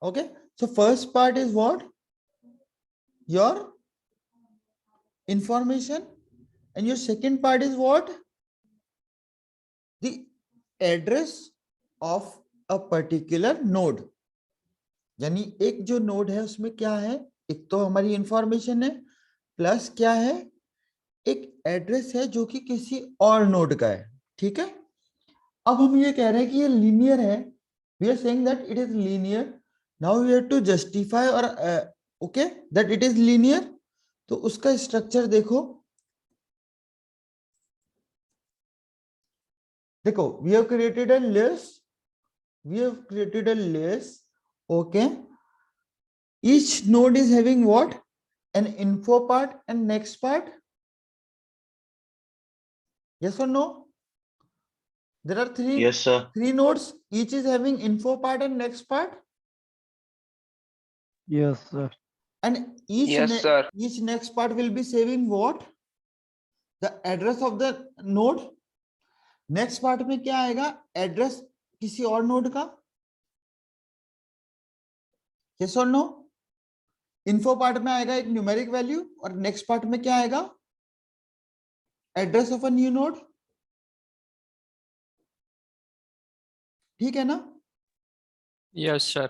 Okay, so first part is what? Your information, and your second part is what? The address of a particular node. यानी एक जो node है उसमें क्या है, एक तो हमारी इंफॉर्मेशन है, प्लस क्या है, एक एड्रेस है जो कि किसी और नोड का है। ठीक है, अब हम ये कह रहे हैं कि ये लीनियर है, we are saying that it is linear. Now we have to justify और okay that it is linear. तो उसका स्ट्रक्चर देखो, देखो we have created a list, we have created a list, okay. Each node is having what? an info part and next part. Yes or no? There are Yes, sir. three nodes, each is having info part and next part. Yes, sir. And Yes, sir. each next part will be saving what? The address of the node. Next part में क्या आएगा? Address किसी और node का. Yes or no? Info part में आएगा एक numeric value और next part में क्या आएगा? Address of a new node. ठीक है ना? Yes, sir.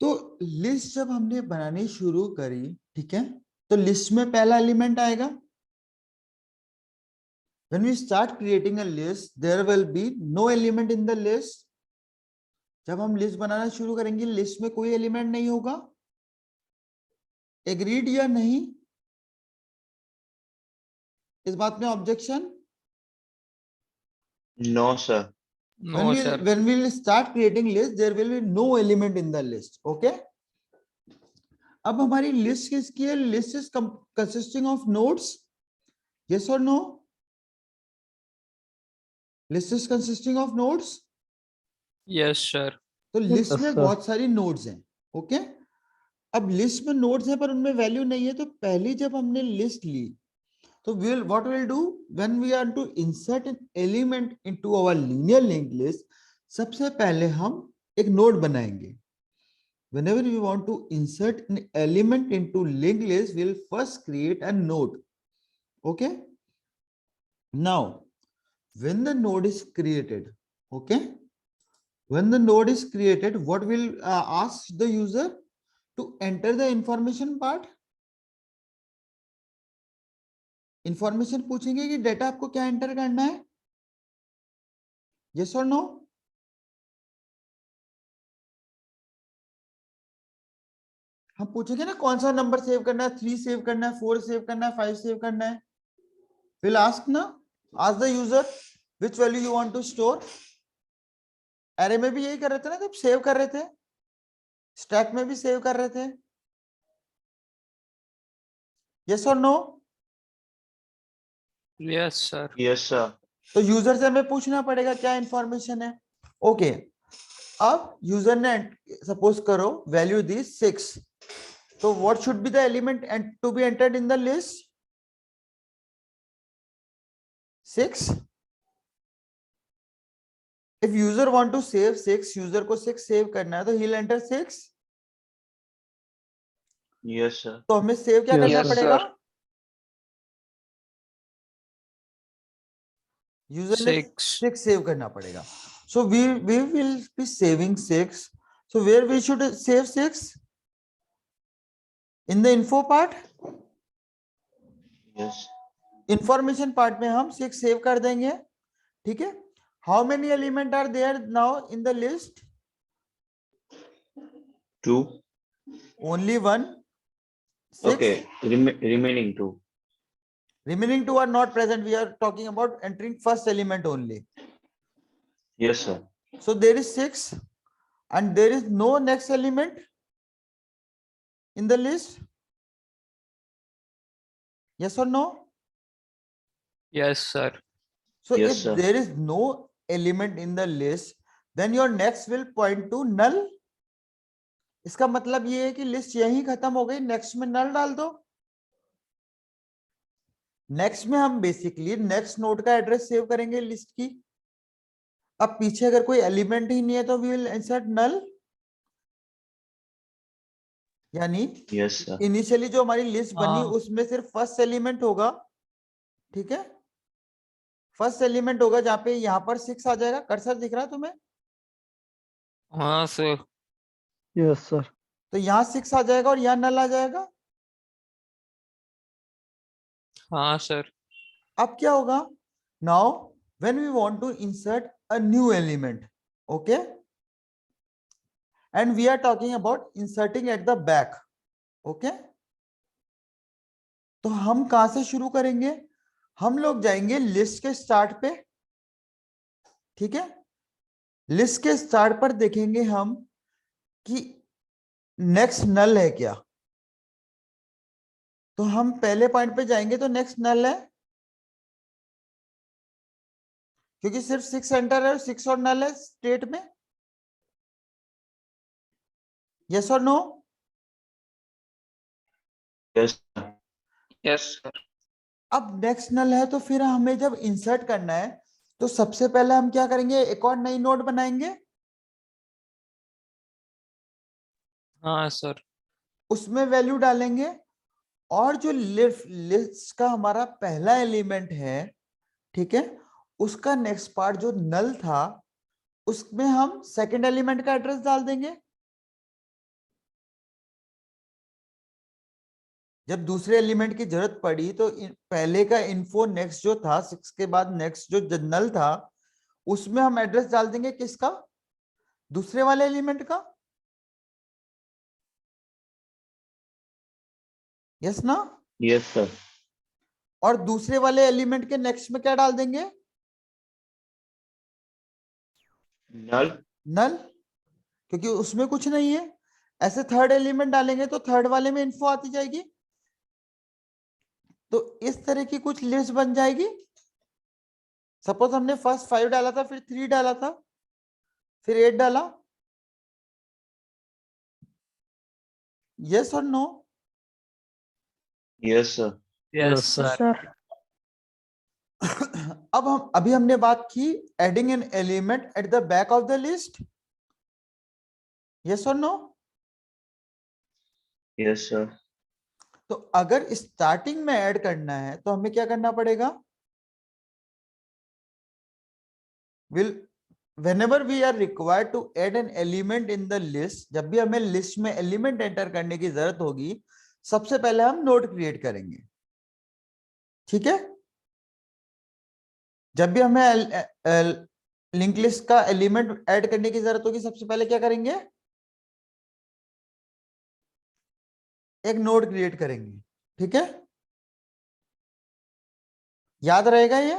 तो लिस्ट जब हमने बनानी शुरू करी, ठीक है, तो लिस्ट में पहला एलिमेंट आएगा। When we start creating a list, there will be no element in the list. जब हम लिस्ट बनाना शुरू करेंगे, लिस्ट में कोई एलिमेंट नहीं होगा। एग्रीड या नहीं? इस बात में objection? No, sir. No, sir. When we will start creating list, there will be no element in the list. Okay? अब हमारी लिस्ट किसकी है? List is consisting of nodes. Yes or no? List is consisting of nodes. Yes, sir. तो list Yes, में sir. बहुत सारी nodes हैं। Okay, अब लिस्ट में नोड्स हैं पर उनमें वैल्यू नहीं है, तो पहली जब हमने लिस्ट ली तो what we'll do when we are to insert an element into our linear linked list, सबसे पहले हम एक नोड बनाएंगे। whenever we want to insert an element into linked list, we'll first create a node. Okay, now when the node is created, okay, when the node is created, what will ask the user to enter the information part? Information पूछेंगे कि data आपको क्या enter करना है। Yes और no? हम पूछेंगे ना कौन सा नंबर सेव करना है, 3 सेव करना है, 4 सेव करना है, 5 सेव करना है। विल आस्क ना, ask the user which value you want to store. Array में भी यही कर रहे थे ना, जब सेव कर रहे थे, स्टैक में भी सेव कर रहे थे। यस और no? Yes, sir. Yes, sir. तो यूजर से हमें पूछना पड़ेगा क्या इंफॉर्मेशन है। ओके, अब यूजर ने सपोज करो वैल्यू दी 6, तो what should be the element to be entered in the list? 6। If user want to save 6, user को 6 सेव करना है, तो he will enter 6। Yes, sir. तो हमें सेव क्या Yes, करना sir. पड़ेगा? यूजर ने 6 सेव करना पड़ेगा। So we will be saving 6। So where we should save 6? In the info part. Yes. Information part में हम 6 सेव कर देंगे। ठीक है, how many element are there now in the list? 2. Only 1। Okay. Remaining 2. Remaining 2 are not present. We are talking about entering first element only. Yes, sir. So there is 6 and there is no next element in the list. Yes or no? Yes, sir. So Yes, if sir. there is no element in the list, then your next will point to null. इसका मतलब ये है कि list यहीं खत्म हो गई, next में नल डाल दो। नेक्स्ट में हम बेसिकली नेक्स्ट नोड का एड्रेस सेव करेंगे लिस्ट की। अब पीछे अगर कोई एलिमेंट ही नहीं है तो वी विल इंसर्ट नल। यानी Yes, sir. इनिशियली जो हमारी लिस्ट बनी हाँ। उसमें सिर्फ फर्स्ट एलिमेंट होगा, ठीक है, फर्स्ट एलिमेंट होगा जहां पे यहाँ पर 6 आ जाएगा। कर्सर दिख रहा है तुम्हें? हाँ सर। Yes, sir. तो यहाँ 6 आ जाएगा और यहाँ नल आ जाएगा। हाँ सर। अब क्या होगा? Now when we want to insert a new element, okay, and we are talking about inserting at the back, okay, तो हम कहां से शुरू करेंगे? हम लोग जाएंगे लिस्ट के स्टार्ट पे, ठीक है, लिस्ट के स्टार्ट पर देखेंगे हम कि नेक्स्ट नल है क्या। तो हम पहले पॉइंट पे जाएंगे तो नेक्स्ट नल है, क्योंकि सिर्फ 6 एंटर है, 6 और नल है स्टेट में। यस और no? Yes, sir. Yes sir. अब नेक्स्ट नल है तो फिर हमें जब इंसर्ट करना है तो सबसे पहले हम क्या करेंगे? एक और नई नोड बनाएंगे, हाँ सर। उसमें वैल्यू डालेंगे, और जो लिस्ट का हमारा पहला एलिमेंट है, ठीक है, उसका नेक्स्ट पार्ट जो नल था उसमें हम सेकंड एलिमेंट का एड्रेस डाल देंगे। जब दूसरे एलिमेंट की जरूरत पड़ी तो पहले का इन्फो नेक्स्ट जो था 6 के बाद नेक्स्ट जो नल था उसमें हम एड्रेस डाल देंगे, किसका? दूसरे वाले एलिमेंट का। यस ना? Yes, sir. और दूसरे वाले एलिमेंट के नेक्स्ट में क्या डाल देंगे? Null. नल, क्योंकि उसमें कुछ नहीं है। ऐसे थर्ड एलिमेंट डालेंगे तो थर्ड वाले में इन्फो आती जाएगी। तो इस तरह की कुछ लिस्ट बन जाएगी। सपोज हमने फर्स्ट 5 डाला था, फिर 3 डाला था, फिर 8 डाला। यस और no? Yes, sir. Yes sir. Sir. अब हम अभी हमने बात की adding an element at the back of the list. Yes और नो? Yes, sir. तो अगर स्टार्टिंग में ऐड करना है तो हमें क्या करना पड़ेगा? Will whenever we are required to add an element in the list, जब भी हमें लिस्ट में एलिमेंट एंटर करने की जरूरत होगी सबसे पहले हम नोड क्रिएट करेंगे, ठीक है। जब भी हमें लिंक लिस्ट का एलिमेंट ऐड करने की जरूरत होगी सबसे पहले क्या करेंगे? एक नोड क्रिएट करेंगे, ठीक है। याद रहेगा ये?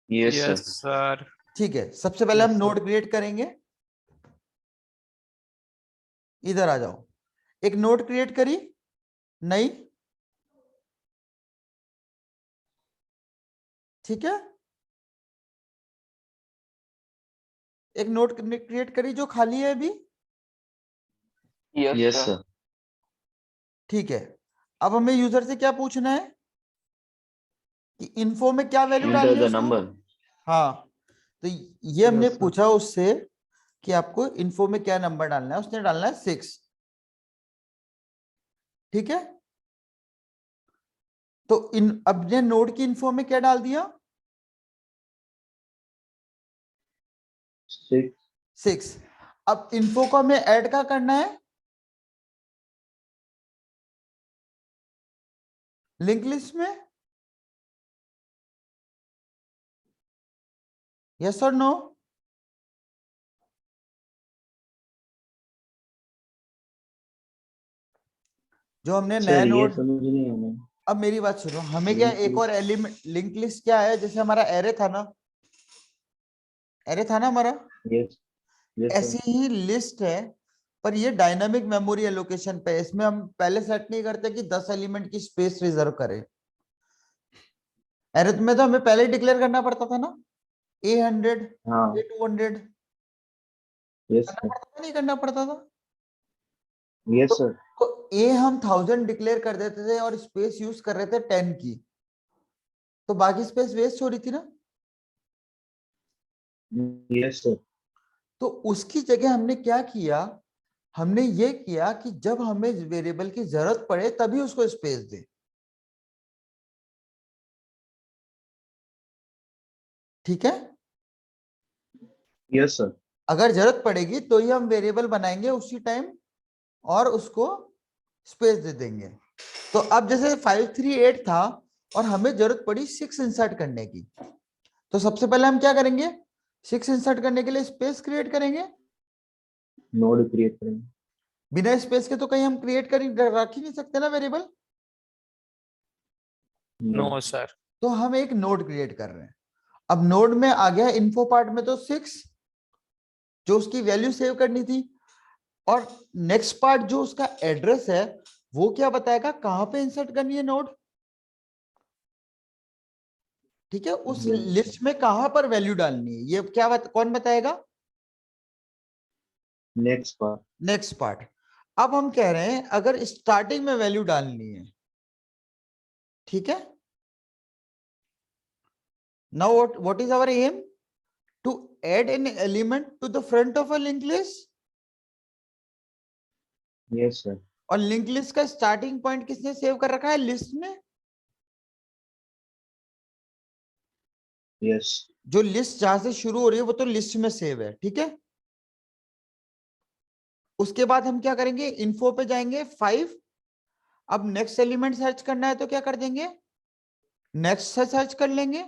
Yes, sir. Yes sir. ठीक है, सबसे पहले Yes, हम sir. नोड क्रिएट करेंगे। इधर आ जाओ, एक नोड क्रिएट करी नई, ठीक है, एक नोड क्रिएट करी जो खाली है अभी, Yes, sir. ठीक है। अब हमें यूजर से क्या पूछना है कि इन्फो में क्या वैल्यू Enter डालनी है the उसको? number. हाँ, तो ये हमने Yes, sir. पूछा उससे कि आपको इन्फो में क्या नंबर डालना है, उसने डालना है 6, ठीक है। तो अपने नोड की इन्फो में क्या डाल दिया? 6. 6। अब इन्फो को हमें ऐड क्या करना है? लिंक लिस्ट में। यस और नो? जो हमने सर नया ये नोड, समझ नहीं हमें। अब मेरी बात सुनो, हमें क्या एक और एलिमेंट लिंक लिस्ट क्या है? जैसे हमारा एरे था ना, एरे था ना हमारा, यस यस ऐसी ही लिस्ट है, पर ये डायनामिक मेमोरी एलोकेशन पे है। इसमें हम पहले सेट नहीं करते कि 10 एलिमेंट की स्पेस रिजर्व करें। एरे में तो हमें पहले ही डिक्लेयर करना पड़ता था ना, A100, हाँ A200 यस करना सर पड़ता था, नहीं करना पड़ता था? यस सर तो ए हम 1000 डिक्लेयर कर देते थे और स्पेस यूज कर रहे थे 10 की, तो बाकी स्पेस वेस्ट हो रही थी ना। यस सर तो उसकी जगह हमने क्या किया हमने ये किया कि जब हमें वेरिएबल की जरूरत पड़े तभी उसको स्पेस दे। ठीक है, यस सर। अगर जरूरत पड़ेगी तो ही हम वेरिएबल बनाएंगे उसी टाइम और उसको स्पेस दे देंगे। तो अब जैसे 538 था और हमें जरूरत पड़ी 6 इंसर्ट करने की, तो सबसे पहले हम क्या करेंगे, 6 इंसर्ट करने के लिए स्पेस क्रिएट करेंगे। नोड क्रिएट करेंगे। बिना स्पेस के तो कहीं हम क्रिएट कर रख ही नहीं सकते ना वेरिएबल। No sir. तो हम एक नोड क्रिएट कर रहे हैं। अब नोड में आ गया इन्फो पार्ट में तो 6 जो उसकी वैल्यू सेव करनी थी, और नेक्स्ट पार्ट जो उसका एड्रेस है वो क्या बताएगा कहां पे इंसर्ट करनी है नोड। ठीक है, उस Yes. लिस्ट में कहां पर वैल्यू डालनी है ये क्या कौन बताएगा, नेक्स्ट पार्ट। Next part. अब हम कह रहे हैं अगर स्टार्टिंग में वैल्यू डालनी है, ठीक है, now what is our aim, to add an element to the front of a link list. Yes sir. और लिंक लिस्ट का स्टार्टिंग पॉइंट किसने सेव कर रखा है, लिस्ट में। यस। जो लिस्ट जहां से शुरू हो रही है वो तो लिस्ट में सेव है, ठीक है। उसके बाद हम क्या करेंगे, इन्फो पे जाएंगे 5। अब नेक्स्ट एलिमेंट सर्च करना है तो क्या कर देंगे, नेक्स्ट से सर्च कर लेंगे।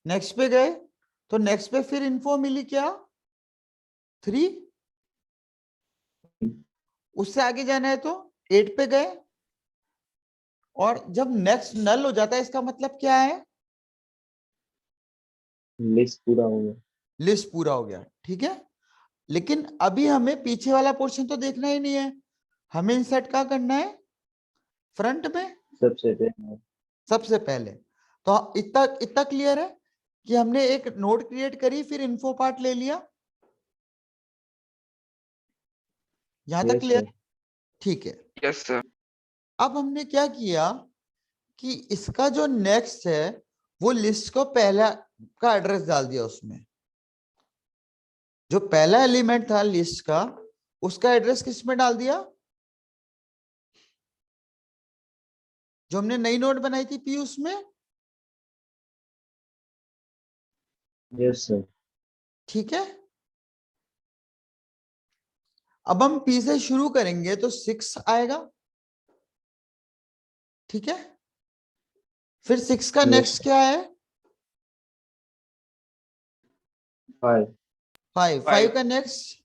नेक्स्ट पे गए तो नेक्स्ट पे फिर इन्फो मिली क्या, 3। उससे आगे जाना है तो 8 पे गए, और जब नेक्स्ट नल हो जाता है इसका मतलब क्या है, लिस्ट पूरा हो गया। लिस्ट पूरा हो गया, ठीक है। लेकिन अभी हमें पीछे वाला पोर्शन तो देखना ही नहीं है, हमें इंसर्ट क्या करना है, फ्रंट में सबसे पहले। सबसे पहले। तो इतना इतना क्लियर है कि हमने एक नोड क्रिएट करी फिर इन्फो पार्ट ले लिया, यहां तक यस क्लियर। सर। ठीक है, यस सर। अब हमने क्या किया कि इसका जो नेक्स्ट है वो लिस्ट को पहला का एड्रेस डाल दिया उसमें। जो पहला एलिमेंट था लिस्ट का उसका एड्रेस किस में डाल दिया, जो हमने नई नोड बनाई थी पी उसमें। Yes sir. ठीक है, अब हम पी से शुरू करेंगे तो 6 आएगा, ठीक है। फिर 6 का यस नेक्स्ट सर। क्या है, 5। 5। 5 का नेक्स्ट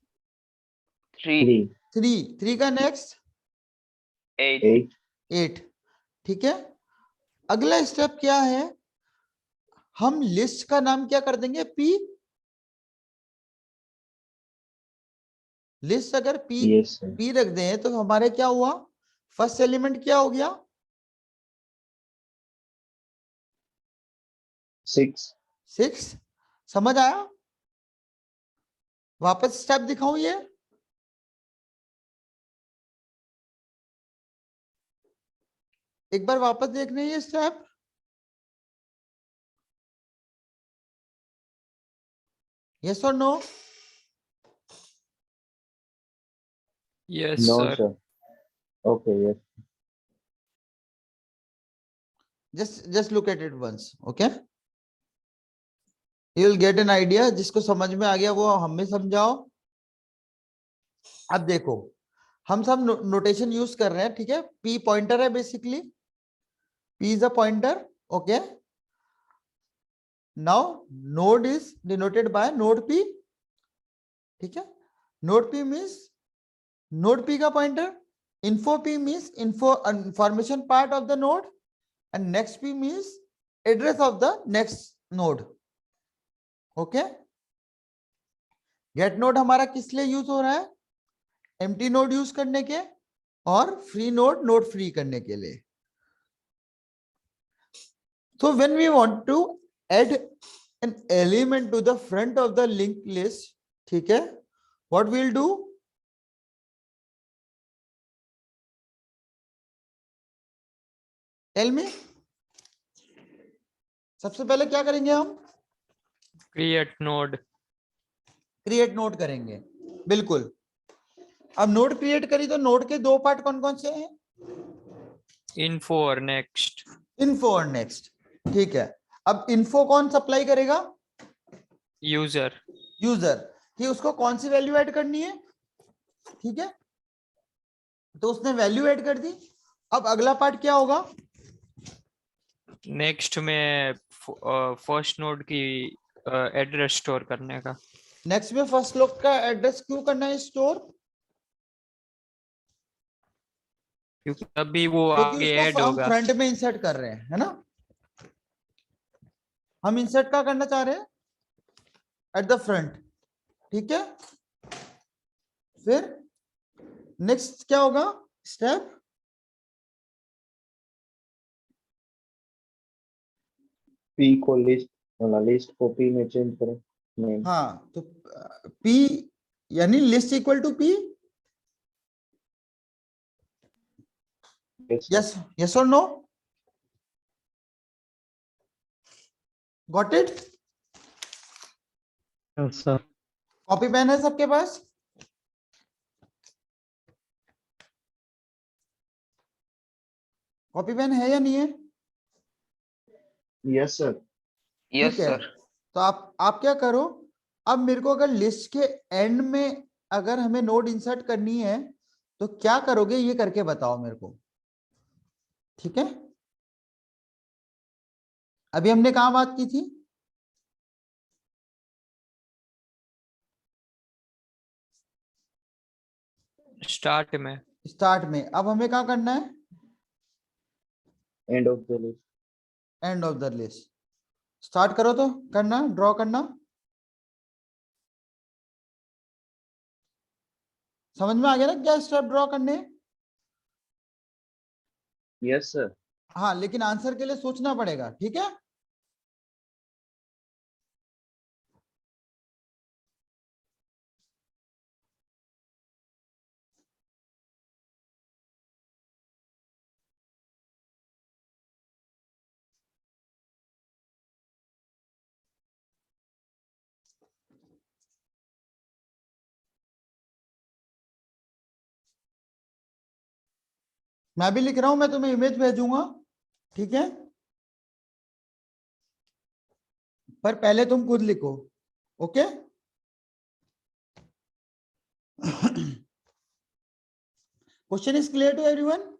3 3। 3। 3 का नेक्स्ट 8 8। 8, ठीक है। अगला स्टेप क्या है, हम लिस्ट का नाम क्या कर देंगे, पी। लिस्ट अगर पी यस सर। पी रख दें तो हमारे क्या हुआ, फर्स्ट एलिमेंट क्या हो गया, 6। 6। समझ आया, वापस स्टेप दिखाऊं ये, एक बार वापस देखने ये स्टेप। यस और no, yes no sir. Sir. Okay yes. just look at it once, okay, you will get an idea। जिसको समझ में आ गया वो हमें समझाओ। अब देखो हम सब नोटेशन यूज कर रहे हैं, ठीक है। पी पॉइंटर है basically, P is a pointer, okay. Now node is denoted by node P, ठीक है। Node P means node P का pointer, info P means information part of the node, and next P means address of the next node, okay. Get node हमारा किस लिए use हो रहा है, empty node use करने के, और फ्री नोड नोड फ्री करने के लिए। So when we want to add an element to the front of the linked list, ठीक है, what we'll do, tell me। सबसे पहले क्या करेंगे हम, क्रिएट नोड। क्रिएट नोट करेंगे, बिल्कुल। अब नोट क्रिएट करी तो नोट के दो पार्ट कौन कौन से हैं? इन्फो और नेक्स्ट। इन्फो और नेक्स्ट, ठीक है। अब इन्फो कौन सप्लाई करेगा? यूजर। यूजर, कि उसको कौन सी वैल्यू ऐड करनी है, ठीक है। तो उसने वैल्यू ऐड कर दी। अब अगला पार्ट क्या होगा? नेक्स्ट में फर्स्ट नोड की एड्रेस स्टोर करने का। नेक्स्ट में फर्स्ट लोग का एड्रेस क्यों करना है स्टोर? क्योंकि तभी वो क्योंकि आगे ऐड उसको हम होगा। फ्रंट में इंसर्ट कर रहे हैं, है ना। हम इंसर्ट क्या करना चाह रहे हैं? एट द फ्रंट, ठीक है। फिर नेक्स्ट क्या होगा स्टेप? पी को लिस्ट को पी में चेंज करें नेम। हाँ, तो P यानी list equal to P, yes yes और no? Got it? Yes, sir. Copy pen है सबके पास? कॉपी पेन है या नहीं है? Yes sir. यस ठीक है। सर। तो आप क्या करो, अब मेरे को अगर लिस्ट के एंड में अगर हमें नोड इंसर्ट करनी है तो क्या करोगे, ये करके बताओ मेरे को, ठीक है। अभी हमने कहाँ बात की थी? स्टार्ट में। स्टार्ट में। अब हमें क्या करना है? End of the list. And of the list. Start करो, तो करना, ड्रॉ करना। समझ में आ गया ना क्या स्टेप ड्रॉ करने हैं? Yes sir. हाँ, लेकिन आंसर के लिए सोचना पड़ेगा, ठीक है। मैं भी लिख रहा हूं, मैं तुम्हें इमेज भेजूंगा, ठीक है। पर पहले तुम खुद लिखो, okay. Question is clear to everyone?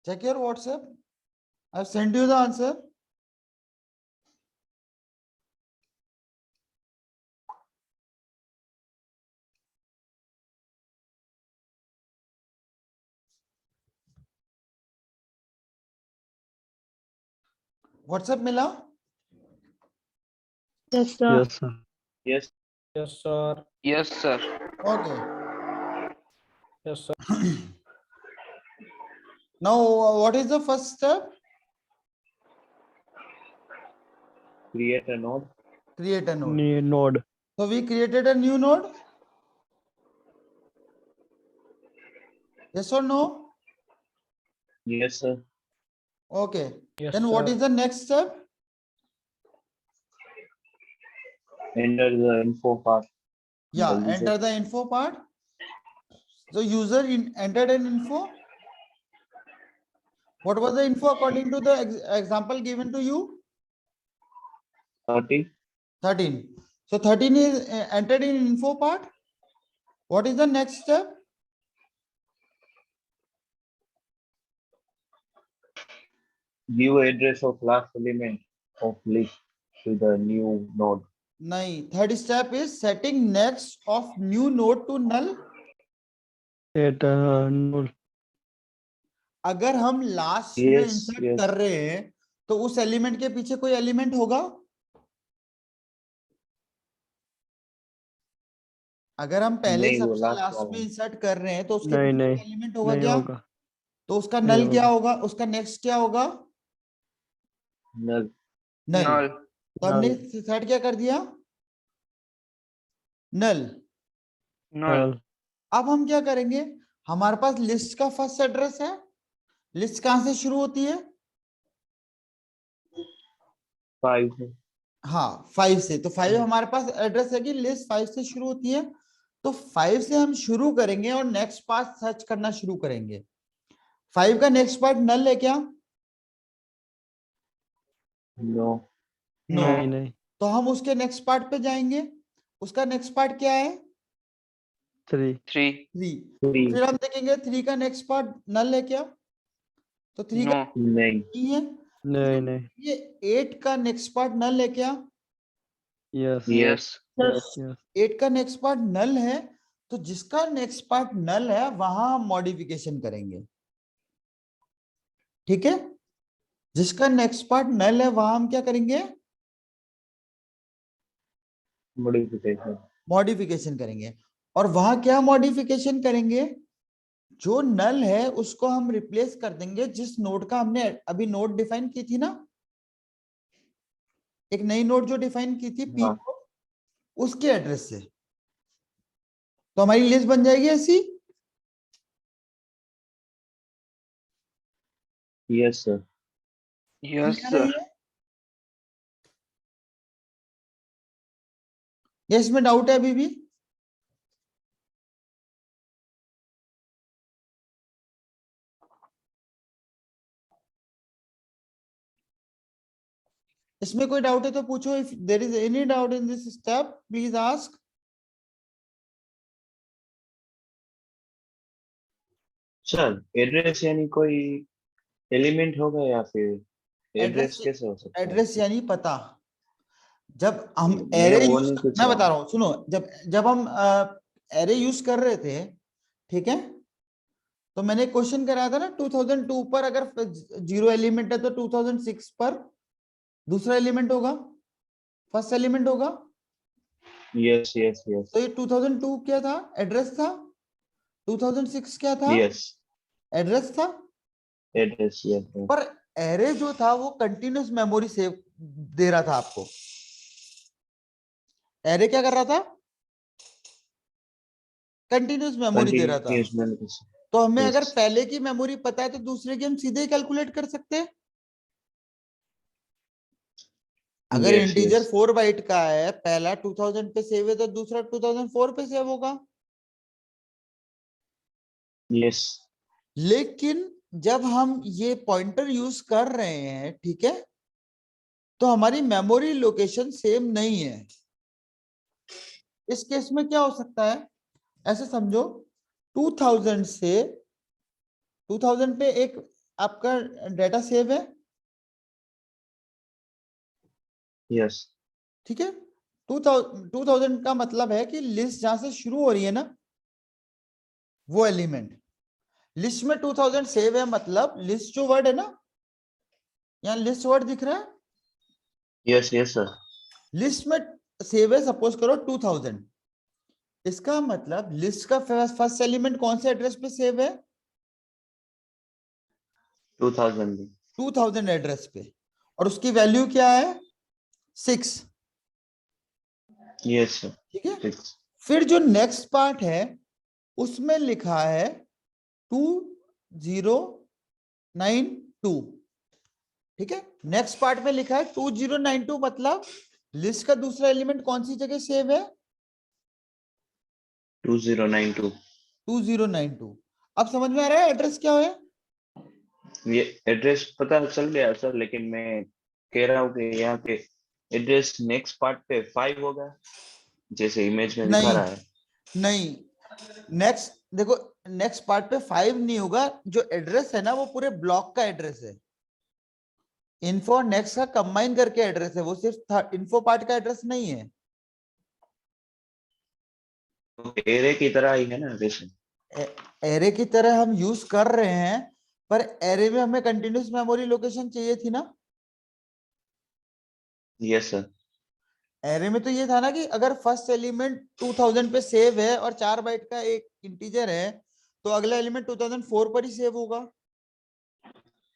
Check your WhatsApp. I've sent you the answer. WhatsApp मिला? Yes, sir. Yes, sir. Yes. Yes, sir. Yes, sir. Okay. Yes, sir. Now, what is the first step? Create a node. Create a node. New node. So we created a new node. Yes or no? Yes, sir. Okay. Yes, Then what sir. is the next step? Enter the info part. Yeah, The user. enter the info part. So user entered an info. What was the info according to the example given to you? 30. 13. So 13 is entered in info part. What is the next step? Give address of last element of list to the new node. Nahi. Third step is setting next of new node to null. Set null. अगर हम last में Yes, insert yes. कर रहे हैं तो उस element के पीछे कोई एलिमेंट होगा? अगर हम पहले नहीं, वो सबसे last लास्ट वाला में है। इंसर्ट कर रहे हैं तो उसके नहीं, पीछे नहीं, कोई एलिमेंट होगा नहीं क्या? होगा। तो उसका नहीं नल क्या होगा। होगा? उसका नेक्स्ट क्या होगा? Null. नल। Null. तो हमने सेट क्या कर दिया? नल। Null. Null. अब हम क्या करेंगे? हमारे पास लिस्ट का फर्स्ट एड्रेस है। लिस्ट कहां से शुरू होती है? 5 है। हाँ, 5 से। तो 5 हमारे पास एड्रेस है कि लिस्ट 5 से शुरू होती है। तो 5 से हम शुरू करेंगे और नेक्स्ट पार्ट सर्च करना शुरू करेंगे। 5 का नेक्स्ट पार्ट नल है क्या? No. नो। नहीं, नहीं। तो हम उसके नेक्स्ट पार्ट पे जाएंगे। उसका नेक्स्ट पार्ट क्या है? 3. 3. 3। 3. फिर हम देखेंगे 3 का नेक्स्ट पार्ट नल है क्या? तो 3 का No. नहीं। नहीं है। नहीं, नहीं। ये 8 का नेक्स्ट पार्ट नल है क्या? Yes. Yes. Yes. Yes. 8 का नेक्स्ट पार्ट नल है। तो जिसका नेक्स्ट पार्ट नल है वहां हम मॉडिफिकेशन करेंगे। ठीक है? जिसका नेक्स्ट पार्ट नल है वहां हम क्या करेंगे? Modification. मॉडिफिकेशन करेंगे। और वहां क्या मॉडिफिकेशन करेंगे? जो नल है उसको हम रिप्लेस कर देंगे जिस नोड का हमने अभी नोड डिफाइन की थी ना, एक नई नोड जो डिफाइन की थी पी, हाँ। उसके एड्रेस से। तो हमारी लिस्ट बन जाएगी ऐसी। Yes, sir. Yes, क्लियर है sir. ये? या इसमें डाउट है अभी भी? इसमें कोई डाउट है तो पूछो। If there is any doubt in this step please ask. Sir address यानी कोई एलिमेंट होगा या फिर एड्रेस एड्रेस, कैसे हो सकता है? एड्रेस यानी पता। जब हम मैं एरे वो यूज, नहीं पूछ मैं रहा बता हूँ। रहा हूँ, सुनो। जब हम एरे यूज कर रहे थे, ठीक है, तो मैंने क्वेश्चन कराया था ना 2002 पर अगर 0 एलिमेंट है तो 2006 पर दूसरा एलिमेंट होगा, फर्स्ट एलिमेंट होगा। यस यस यस तो ये 2002 क्या था? एड्रेस था। 2006 क्या था? यस एड्रेस था। एड्रेस यस पर एरे जो था वो कंटिन्यूस मेमोरी सेव दे रहा था आपको। एरे क्या कर रहा था? कंटिन्यूस मेमोरी दे रहा था। तो हमें अगर पहले की मेमोरी पता है तो दूसरे की हम सीधे कैलकुलेट कर सकते हैं। अगर Yes, इंटीजर yes. 4 बाइट का है, पहला 2000 पे सेव है तो दूसरा 2004 पे सेव होगा। यस लेकिन जब हम ये पॉइंटर यूज कर रहे हैं, ठीक है, तो हमारी मेमोरी लोकेशन सेम नहीं है। इस केस में क्या हो सकता है, ऐसे समझो 2000 से 2000 पे एक आपका डेटा सेव है, यस ठीक है। 2000 का मतलब है कि लिस्ट जहां से शुरू हो रही है ना, वो एलिमेंट लिस्ट में 2000 सेव है, मतलब लिस्ट जो वर्ड है ना, यहाँ लिस्ट वर्ड दिख रहा है, यस यस सर। लिस्ट में सेव है सपोज करो 2000। इसका मतलब लिस्ट का फर्स्ट एलिमेंट कौन से एड्रेस पे सेव है, 2000 2000 एड्रेस पे, और उसकी वैल्यू क्या है 6, यस सर। ठीक है। 6 फिर जो नेक्स्ट पार्ट है उसमें लिखा है 2092, ठीक है। नेक्स्ट पार्ट में लिखा है 2092, मतलब लिस्ट का दूसरा एलिमेंट कौन सी जगह सेव है, 2092। 2092। अब समझ में आ रहा है एड्रेस क्या है। ये एड्रेस पता चल गया सर, लेकिन मैं कह रहा हूँ कि यहाँ पे एड्रेस नेक्स्ट पार्ट पे 5 होगा जैसे इमेज में दिखा नहीं रहा है। नहीं, नेक्स्ट देखो, नेक्स्ट पार्ट पे 5 नहीं होगा, जो एड्रेस है ना वो पूरे ब्लॉक का एड्रेस है। इन्फो और नेक्स्ट का कंबाइन करके एड्रेस है, वो सिर्फ इन्फो पार्ट का एड्रेस नहीं है। तो एरे की तरह ही है ना वैसे। एरे की तरह हम यूज कर रहे हैं, पर एरे में हमें कंटिन्यूस मेमोरी लोकेशन चाहिए थी ना। Yes sir. एरे में तो ये था ना कि अगर फर्स्ट एलिमेंट 2000 पे सेव है और 4 बाइट का एक इंटीजर है, तो अगला एलिमेंट 2004 पर ही सेव होगा।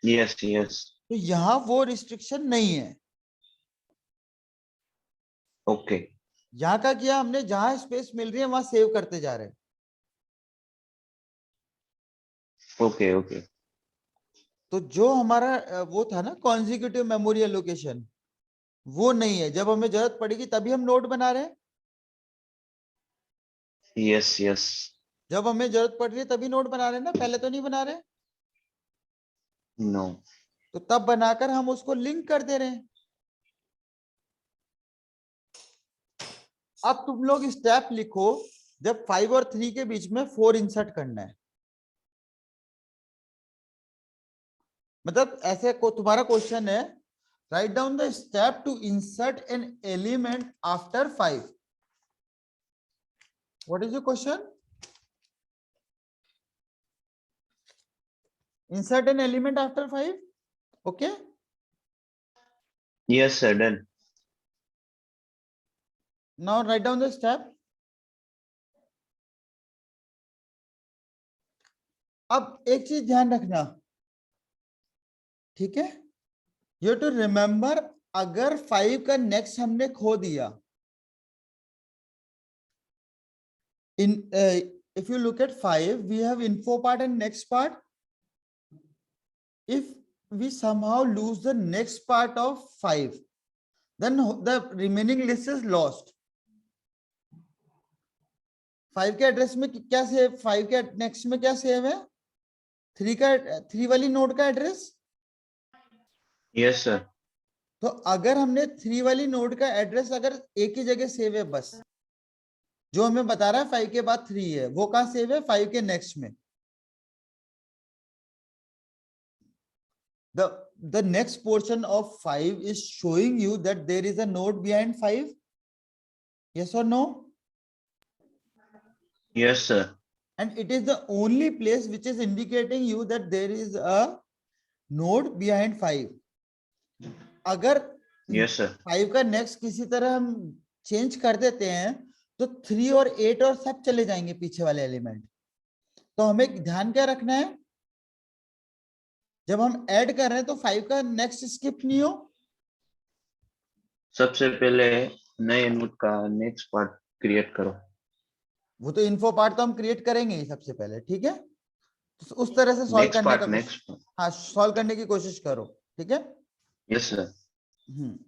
Yes yes. तो यहाँ वो रिस्ट्रिक्शन नहीं है। ओके यहाँ का किया हमने, जहां स्पेस मिल रही है वहां सेव करते जा रहे हैं। Okay okay. तो जो हमारा वो था ना कॉन्जिक्यूटिव मेमोरी एलोकेशन, वो नहीं है। जब हमें जरूरत पड़ेगी तभी हम नोड बना रहे हैं, यस यस। जब हमें जरूरत पड़ रही है तभी नोड बना रहे हैं ना, पहले तो नहीं बना रहे। नो। तो तब बनाकर हम उसको लिंक कर दे रहे हैं। अब तुम लोग स्टेप लिखो, जब 5 और 3 के बीच में 4 इंसर्ट करना है। मतलब ऐसे को तुम्हारा क्वेश्चन है, write down the step to insert an element after 5। What is your question? Insert an element after 5, okay. Yes sir done. Now write down the step. अब एक चीज ध्यान रखना, ठीक है, यू टू रिमेंबर, अगर 5 का नेक्स्ट हमने खो दिया, in if you look at 5 we have info part and next part. If we somehow lose the next part of 5, then the remaining list is lost. 5 के एड्रेस में क्या save, 5 के next में क्या सेव है, 3 वाली नोड का address. Yes sir. तो अगर हमने 3 वाली नोड का एड्रेस अगर एक ही जगह सेव है बस, जो हमें बता रहा है 5 के बाद 3 है, वो कहां सेव है, 5 के नेक्स्ट में। The next portion of 5 is showing you that there is a node behind 5. Yes or no? Yes sir. And it is the only place which is indicating you that there is a node behind 5. अगर yes sir. 5 का next किसी तरह हम change कर देते हैं, तो 3 और 8 और सब चले जाएंगे पीछे वाले एलिमेंट। तो हमें ध्यान क्या रखना है, जब हम ऐड कर रहे हैं तो 5 का नेक्स्ट स्किप नहीं हो। सबसे पहले नए नोड का नेक्स्ट पार्ट क्रिएट करो। वो तो इन्फो पार्ट तो हम क्रिएट करेंगे ही सबसे पहले, ठीक है। तो उस तरह से सॉल्व नेक्स्ट करने पार्ट का नेक्स्ट। हाँ, सॉल्व करने की कोशिश करो, ठीक है। Yes sir. Hmm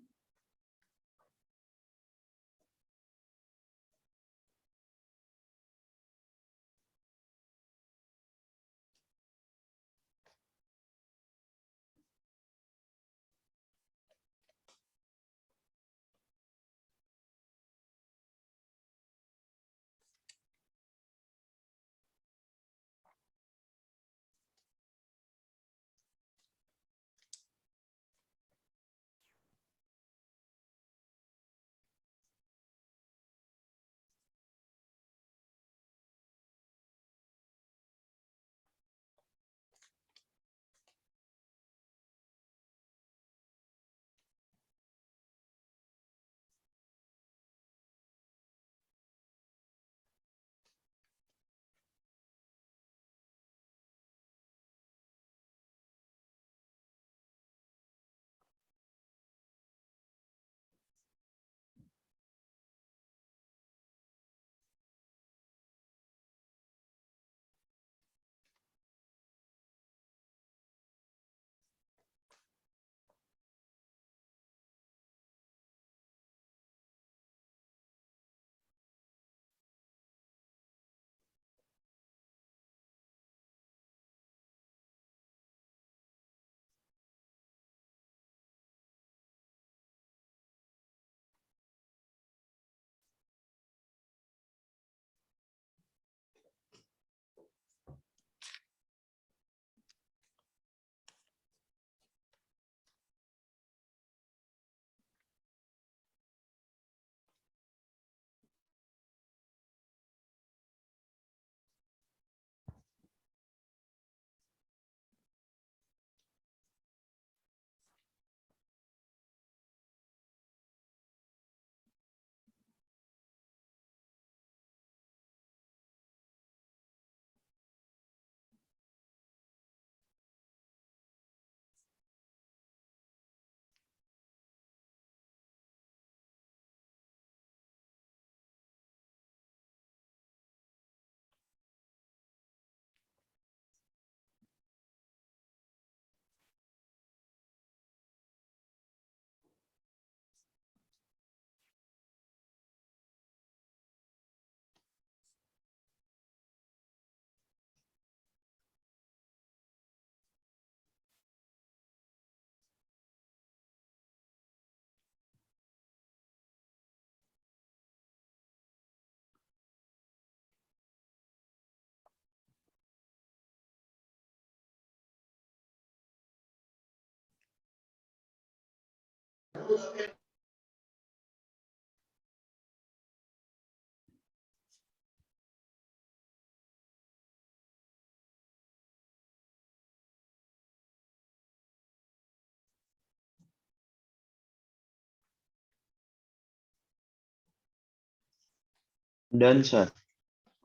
done sir.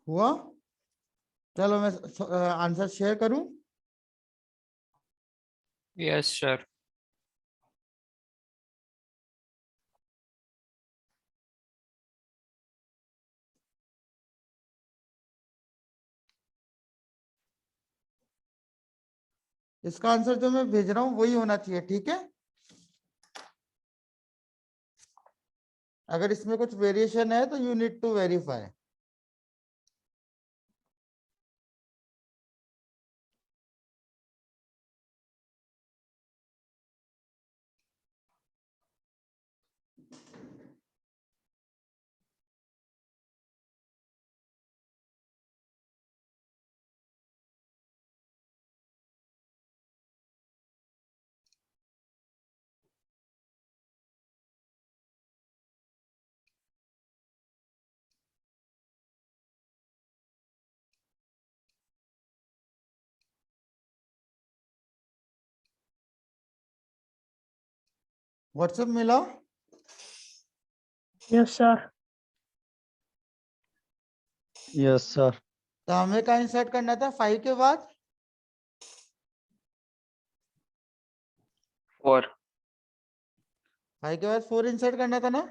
हुआ? चलो मैं आंसर शेयर करूं। yes sir. इसका आंसर जो मैं भेज रहा हूं वही होना चाहिए, ठीक है? अगर इसमें कुछ वेरिएशन है तो you need to verify. WhatsApp मिला? Yes, sir. Yes, sir. तो हमें कहाँ इंसर्ट करना था 5 के बाद? 4. 5 के बाद 4 इंसर्ट करना था ना?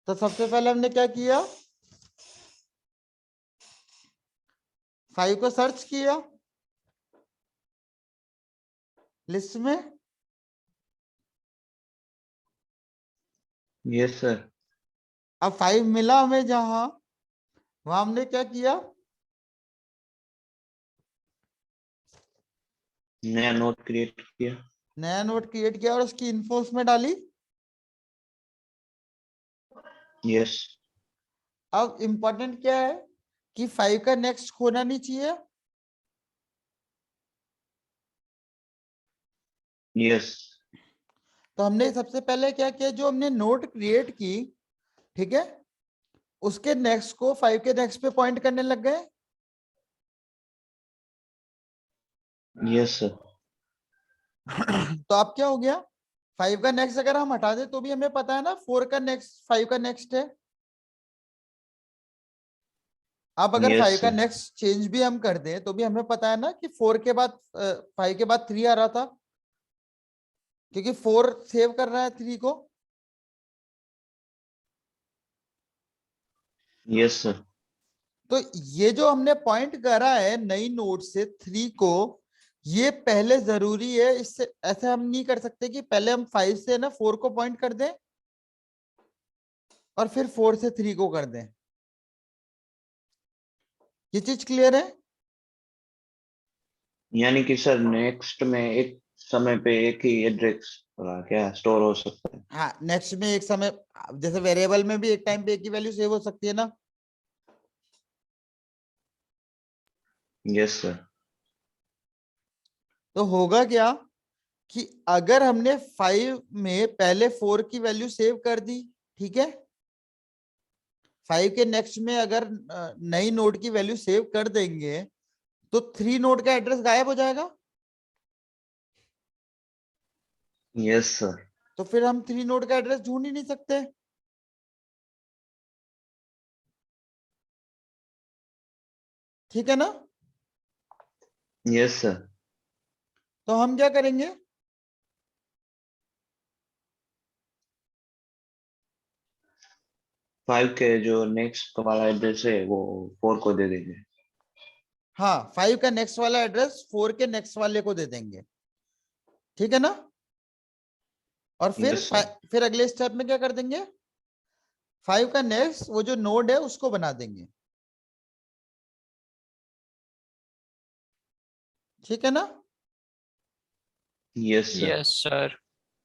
तो सबसे पहले हमने क्या किया? 5 को सर्च किया लिस्ट में। Yes sir. अब 5 मिला हमें जहां, वहां हमने क्या किया? नया नोट क्रिएट किया। नया नोट क्रिएट किया और उसकी इन्फो उसमें डाली। यस। अब इंपॉर्टेंट क्या है कि 5 का नेक्स्ट होना नहीं चाहिए। यस। तो हमने सबसे पहले क्या किया, जो हमने नोट क्रिएट की, ठीक है, उसके नेक्स्ट को 5 के नेक्स्ट पे पॉइंट करने लग गए। Yes sir. तो अब क्या हो गया, 5 का नेक्स्ट अगर हम हटा दें तो भी हमें पता है ना 4 का नेक्स्ट 5 का नेक्स्ट है। अब अगर Yes, 5 का sir. नेक्स्ट चेंज भी हम कर दें तो भी हमें पता है ना कि 4 के बाद 5 के बाद 3 आ रहा था, क्योंकि 4 सेव कर रहा है 3 को। Yes sir. तो ये जो हमने पॉइंट करा है नई नोड से 3 को, ये पहले जरूरी है। इससे ऐसे हम नहीं कर सकते कि पहले हम 5 से ना 4 को पॉइंट कर दें और फिर 4 से 3 को कर दें। ये चीज क्लियर है? यानी कि सर नेक्स्ट में एक समय पे एक ही एड्रेस क्या स्टोर हो सकता है? हाँ, नेक्स्ट में एक समय, जैसे वेरिएबल में भी एक टाइम पे एक ही वैल्यू सेव हो सकती है ना। Yes sir. तो होगा क्या कि अगर हमने 5 में पहले 4 की वैल्यू सेव कर दी, ठीक है, 5 के नेक्स्ट में अगर नई नोड की वैल्यू सेव कर देंगे तो 3 नोड का एड्रेस गायब हो जाएगा। Yes sir. तो फिर हम 3 नोड का एड्रेस ढूंढ ही नहीं सकते। ठीक है ना? Yes sir. तो हम क्या करेंगे, फाइव के जो नेक्स्ट वाला एड्रेस है वो 4 को दे देंगे। हाँ, 5 का नेक्स्ट वाला एड्रेस 4 के नेक्स्ट वाले को दे देंगे। ठीक है ना? और फिर यस सर। फिर अगले स्टेप में क्या कर देंगे, 5 का नेक्स्ट वो जो नोड है उसको बना देंगे। ठीक है ना? Yes sir. yes sir.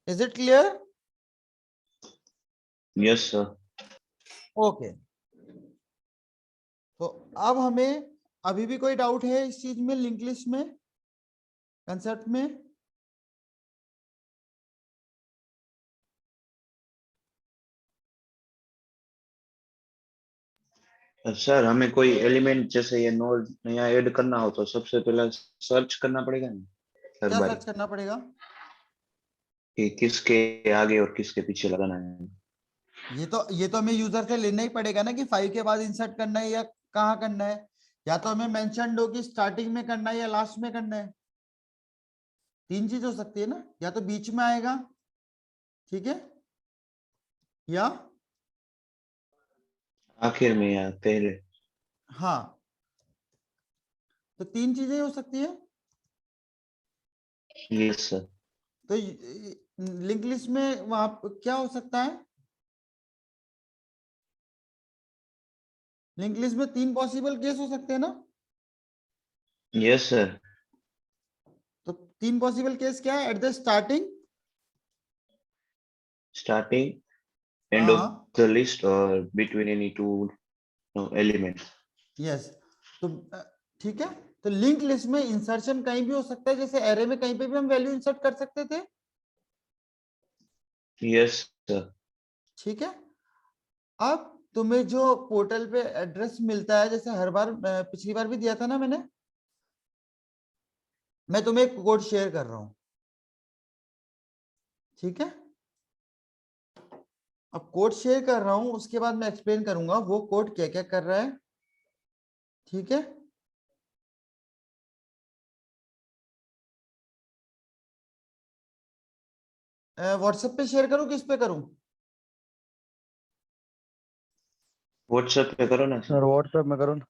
Is it clear? Yes sir. Okay. तो अब हमें अभी भी कोई डाउट है इस चीज में, लिंक लिस्ट में, कंसेप्ट में? सर हमें कोई एलिमेंट जैसे ये नोड नया ऐड करना हो तो सबसे पहले सर्च करना पड़ेगा ना हर क्या बारी सर्च करना पड़ेगा? कि किसके आगे और किसके पीछे लगाना है। ये तो हमें यूजर से लेना ही पड़ेगा ना कि 5 के बाद इंसर्ट करना है या कहाँ करना है, या तो हमें मेंशन हो कि स्टार्टिंग में करना है या लास्ट में करना है। 3 चीज हो सकती है ना, या तो बीच में आएगा, ठीक है, या आखिर में या पहले। हाँ, तो 3 चीजें हो सकती है। Yes sir. तो लिंक लिस्ट में वहां क्या हो सकता है? लिंक लिस्ट में 3 पॉसिबल केस हो सकते हैं ना। Yes sir. तो 3 पॉसिबल केस क्या है? At the starting, starting end of हाँ, द लिस्ट और between any two element. Yes. तो ठीक है, तो लिंक लिस्ट में इंसर्शन कहीं भी हो सकता है, जैसे एरे में कहीं पे भी हम वैल्यू इंसर्ट कर सकते थे, यस सर। ठीक है। अब तुम्हें जो पोर्टल पे एड्रेस मिलता है, जैसे हर बार पिछली बार भी दिया था ना मैंने, मैं तुम्हें एक कोड शेयर कर रहा हूं, ठीक है। अब कोड शेयर कर रहा हूं, उसके बाद मैं एक्सप्लेन करूंगा वो कोड क्या क्या कर रहा है, ठीक है। व्हाट्सएप पे शेयर करूं, किस पे करूं? व्हाट्सएप पे करो ना सर सर। व्हाट्सएप में करो ना।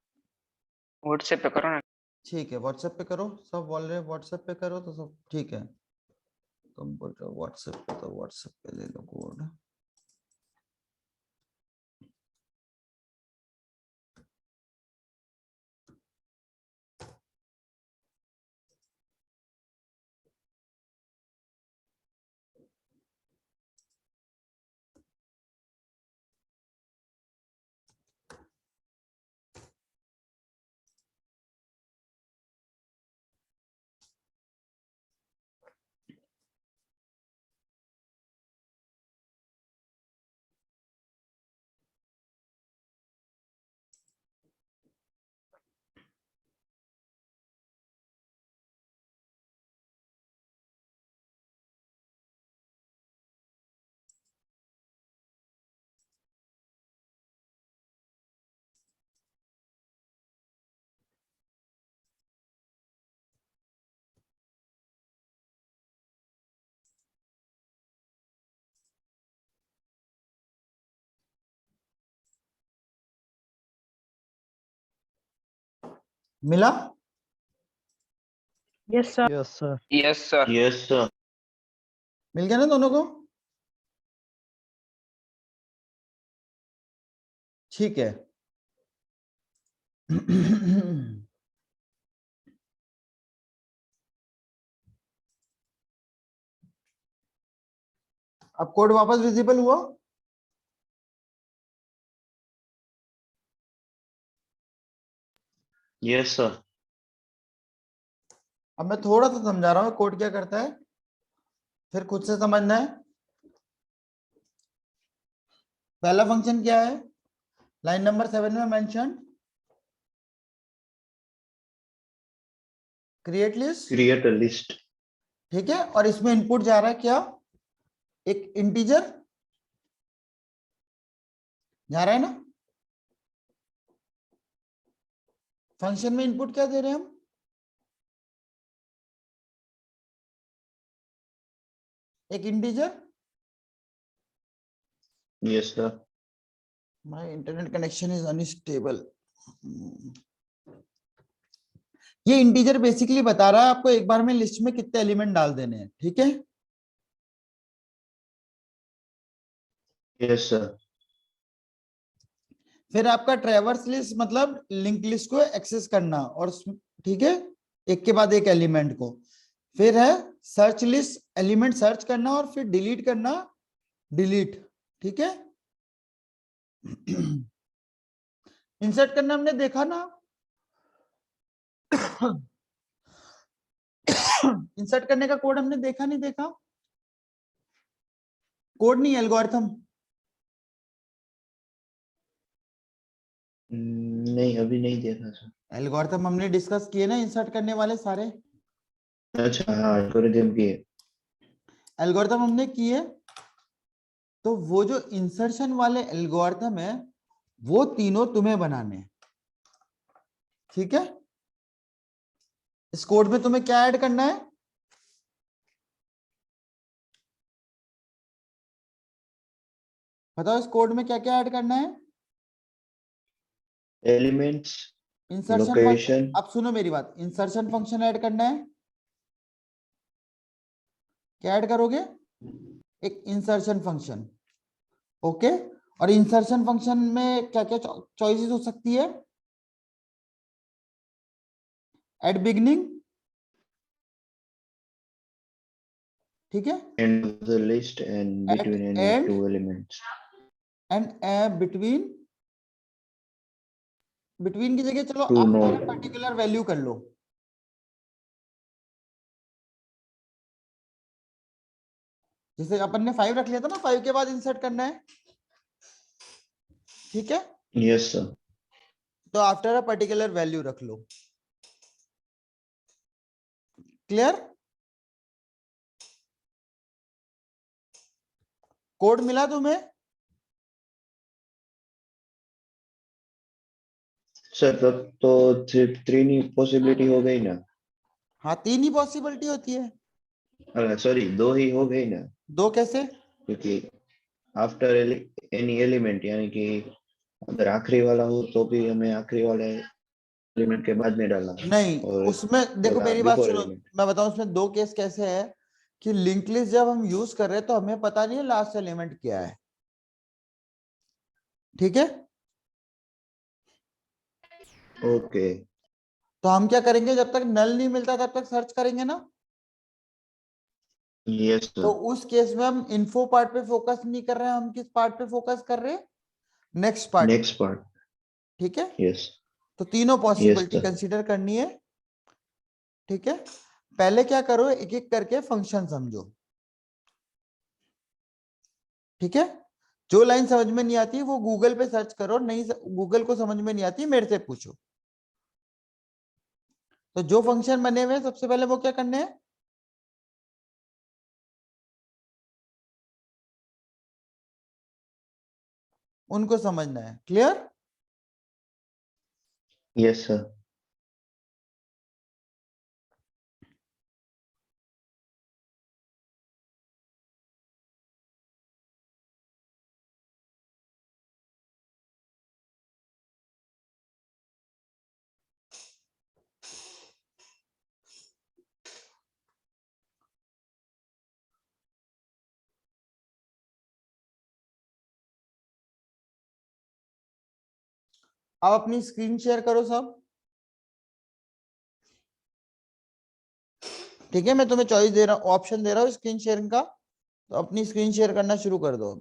व्हाट्सएप पे करो ना। ठीक है, व्हाट्सएप पे करो, सब बोल रहे हैं व्हाट्सएप पे करो तो सब ठीक है। तुम बोल रहे हो व्हाट्सएप पे, तो व्हाट्सएप पे ले लो कोड। मिला? Yes, sir. Yes sir. Yes sir. Yes sir. मिल गया ना दोनों को? ठीक है। अब कोड वापस विजिबल हुआ? Yes sir. अब मैं थोड़ा सा समझा रहा हूँ कोड क्या करता है, फिर खुद से समझना है। पहला फंक्शन क्या है? लाइन नंबर 7 में mention create list, create a list. ठीक है। और इसमें इनपुट जा रहा है क्या? एक इंटीजर जा रहा है ना। फंक्शन में इनपुट क्या दे रहे हैं हम? एक integer. Yes sir. My internet connection is unstable. ये इंटीजर बेसिकली बता रहा है आपको एक बार में लिस्ट में कितने एलिमेंट डाल देने हैं, ठीक है। Yes sir. फिर आपका ट्रैवर्स लिस्ट मतलब लिंक लिस्ट को एक्सेस करना, और ठीक है, एक के बाद एक एलिमेंट को। फिर है सर्च लिस्ट, एलिमेंट सर्च करना और फिर डिलीट करना, डिलीट, ठीक है। इंसर्ट करना हमने देखा ना। इंसर्ट करने का कोड हमने देखा नहीं देखा? कोड नहीं, एल्गोरिथम। नहीं, अभी नहीं देखा सर। एल्गोरिथम हमने डिस्कस किए ना, इंसर्ट करने वाले सारे अच्छा हाँ, एल्गोरिथम की। एल्गोरिथम हमने किए। तो वो जो इंसर्शन वाले एल्गोरिथम है वो तीनों तुम्हें बनाने हैं, ठीक है। इस कोड में तुम्हें क्या ऐड करना है? बताओ इस कोड में क्या क्या ऐड करना है? Elements, insertion function, location. अब सुनो मेरी बात, इंसर्शन फंक्शन ऐड करना है। क्या ऐड करोगे? एक इंसर्शन फंक्शन, ओके। और इंसर्शन फंक्शन में क्या क्या चॉइसेस हो सकती है? एट बिगनिंग, ठीक है। End of the list and at between any and two elements. And between, between की जगह चलो to after node. Particular value कर लो। जैसे अपन ने 5 रख लिया था ना, 5 के बाद इंसर्ट करना है, ठीक है। Yes sir. तो आफ्टर अ पर्टिकुलर वैल्यू रख लो। क्लियर? कोड मिला तुम्हें? सर तब तो थ्री पॉसिबिलिटी हो गई ना। हाँ, 3 ही पॉसिबिलिटी होती है। सॉरी, दो ही हो गई ना, 2 कैसे? क्योंकि आफ्टर एनी एलिमेंट, यानी कि अगर आखिरी वाला हो तो भी हमें आखिरी वाले एलिमेंट के बाद में डालना। नहीं, और उसमें देखो मेरी बात बिफोर सुनो, एलिमेंट। मैं बताऊं उसमें 2 केस कैसे है कि लिंक लिस्ट जब हम यूज कर रहे हैं तो हमें पता नहीं है लास्ट एलिमेंट क्या है, ठीक है। ओके। तो हम क्या करेंगे, जब तक नल नहीं मिलता तब तक सर्च करेंगे ना। यस तो सर। उस केस में हम इन्फो पार्ट पे फोकस नहीं कर रहे हैं, हम किस पार्ट पे फोकस कर रहे हैं? Next part, next part. ठीक है। यस। तो तीनों यस पॉसिबिलिटी सर। कंसीडर करनी है, ठीक है। पहले क्या करो, एक एक करके फंक्शन समझो, ठीक है। जो लाइन समझ में नहीं आती वो गूगल पे सर्च करो, नहीं गूगल को समझ में नहीं आती मेरे से पूछो। तो जो फंक्शन बने हुए हैं सबसे पहले वो क्या करने हैं? उनको समझना है। क्लियर? Yes sir. आप अपनी स्क्रीन शेयर करो सब, ठीक है। मैं तुम्हें चॉइस दे रहा हूँ, ऑप्शन दे रहा हूँ स्क्रीन शेयरिंग का, तो अपनी स्क्रीन शेयर करना शुरू कर दो।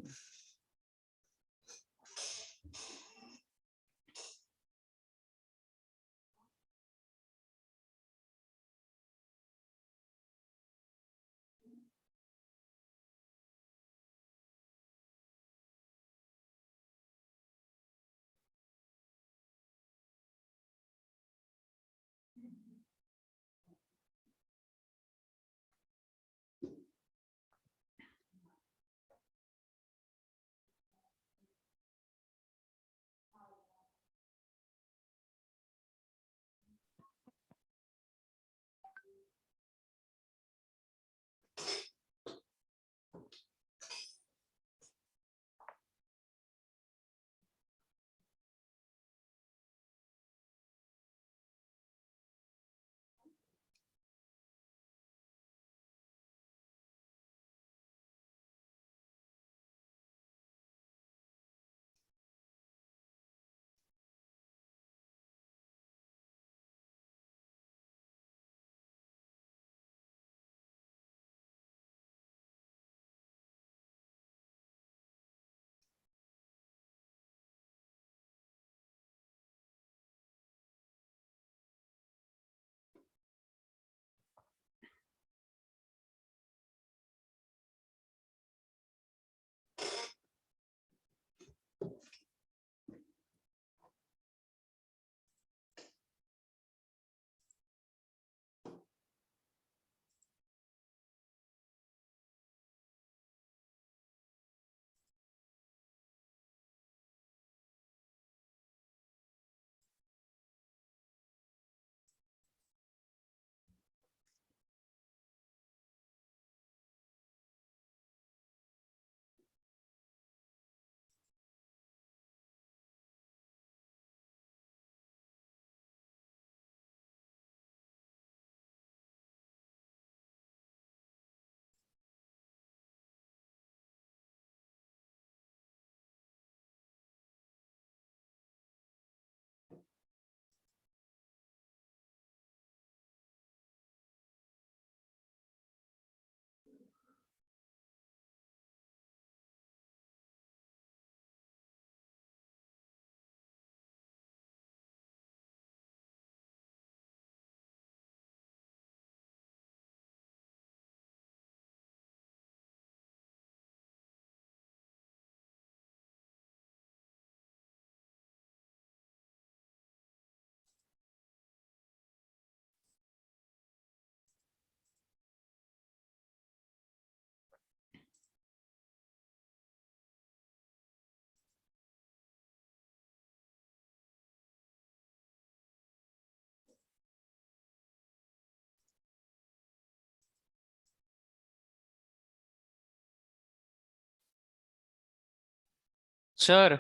सर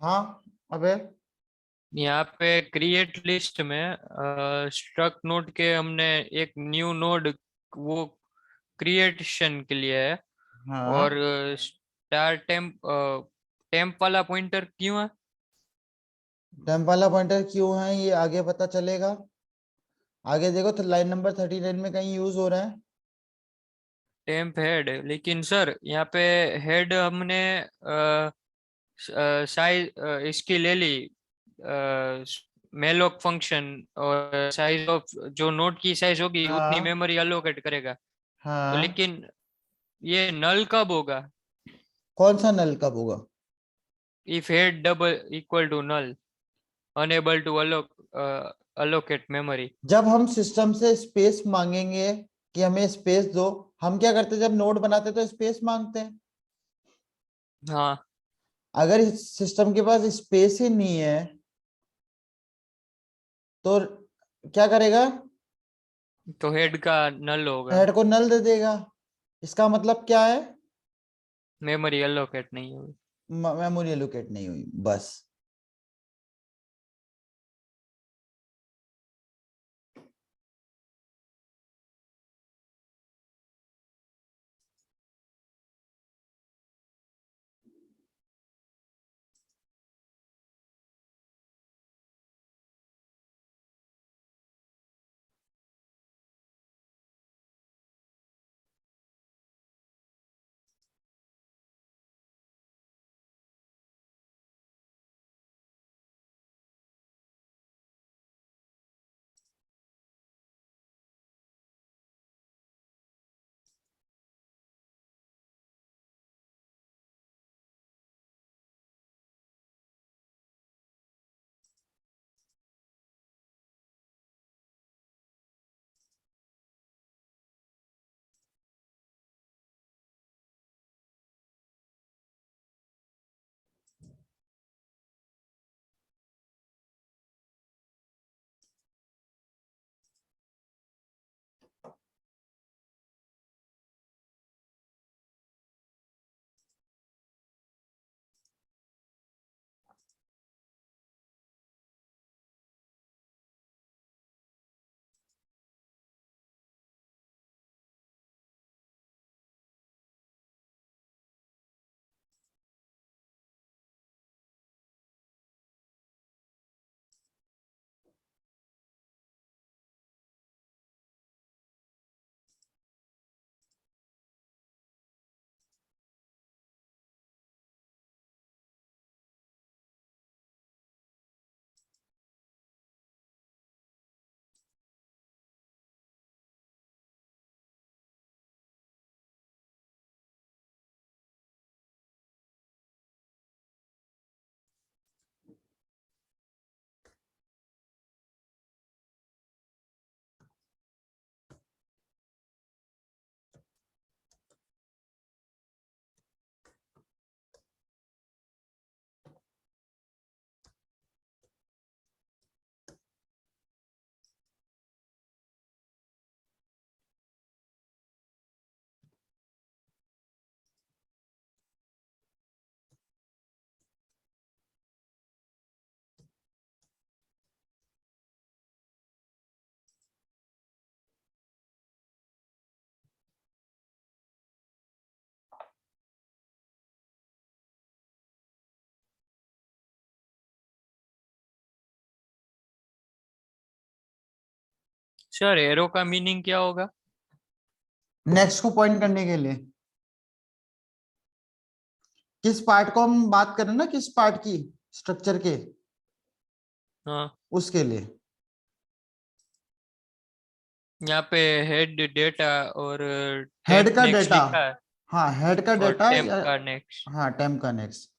हाँ अबे यहाँ पे क्रिएट लिस्ट में स्ट्रक्ट नोड के हमने एक न्यू नोड वो क्रिएशन के लिए है। और हाँ स्टार टेम्प टेम्प वाला पॉइंटर क्यों है? टेम्प वाला पॉइंटर क्यों है ये आगे पता चलेगा। आगे देखो तो लाइन नंबर 39 में कहीं यूज हो रहा है। टेम्प हेड, लेकिन सर यहाँ पे हेड हमने साइज इसकी ले ली मेलोक फंक्शन, और साइज ऑफ जो नोड की साइज होगी उतनी हाँ मेमोरी अलोकेट करेगा। तो हाँ। लेकिन ये नल कब होगा? कौन सा नल कब होगा। If head double equal to null, unable to allocate memory। जब हम सिस्टम से स्पेस मांगेंगे कि हमें स्पेस दो, हम क्या करते हैं जब नोड बनाते हैं तो स्पेस मांगते हैं। हाँ, अगर सिस्टम के पास स्पेस ही नहीं है तो क्या करेगा। तो हेड का नल होगा, हेड को नल दे देगा। इसका मतलब क्या है, मेमोरी allocate नहीं होगी। मेमोरी एलोकेट नहीं हुई बस। सर एरो का मीनिंग क्या होगा? नेक्स्ट को पॉइंट करने के लिए, किस पार्ट को हम बात करें ना, किस पार्ट की स्ट्रक्चर के, हाँ, उसके लिए। यहाँ पे हेड डेटा और हेड टेम्प का नेक्स्ट डेटा, लिखा है, हाँ हेड का और डेटा टेम्प या का नेक्स्ट। हाँ टेम्प का नेक्स्ट।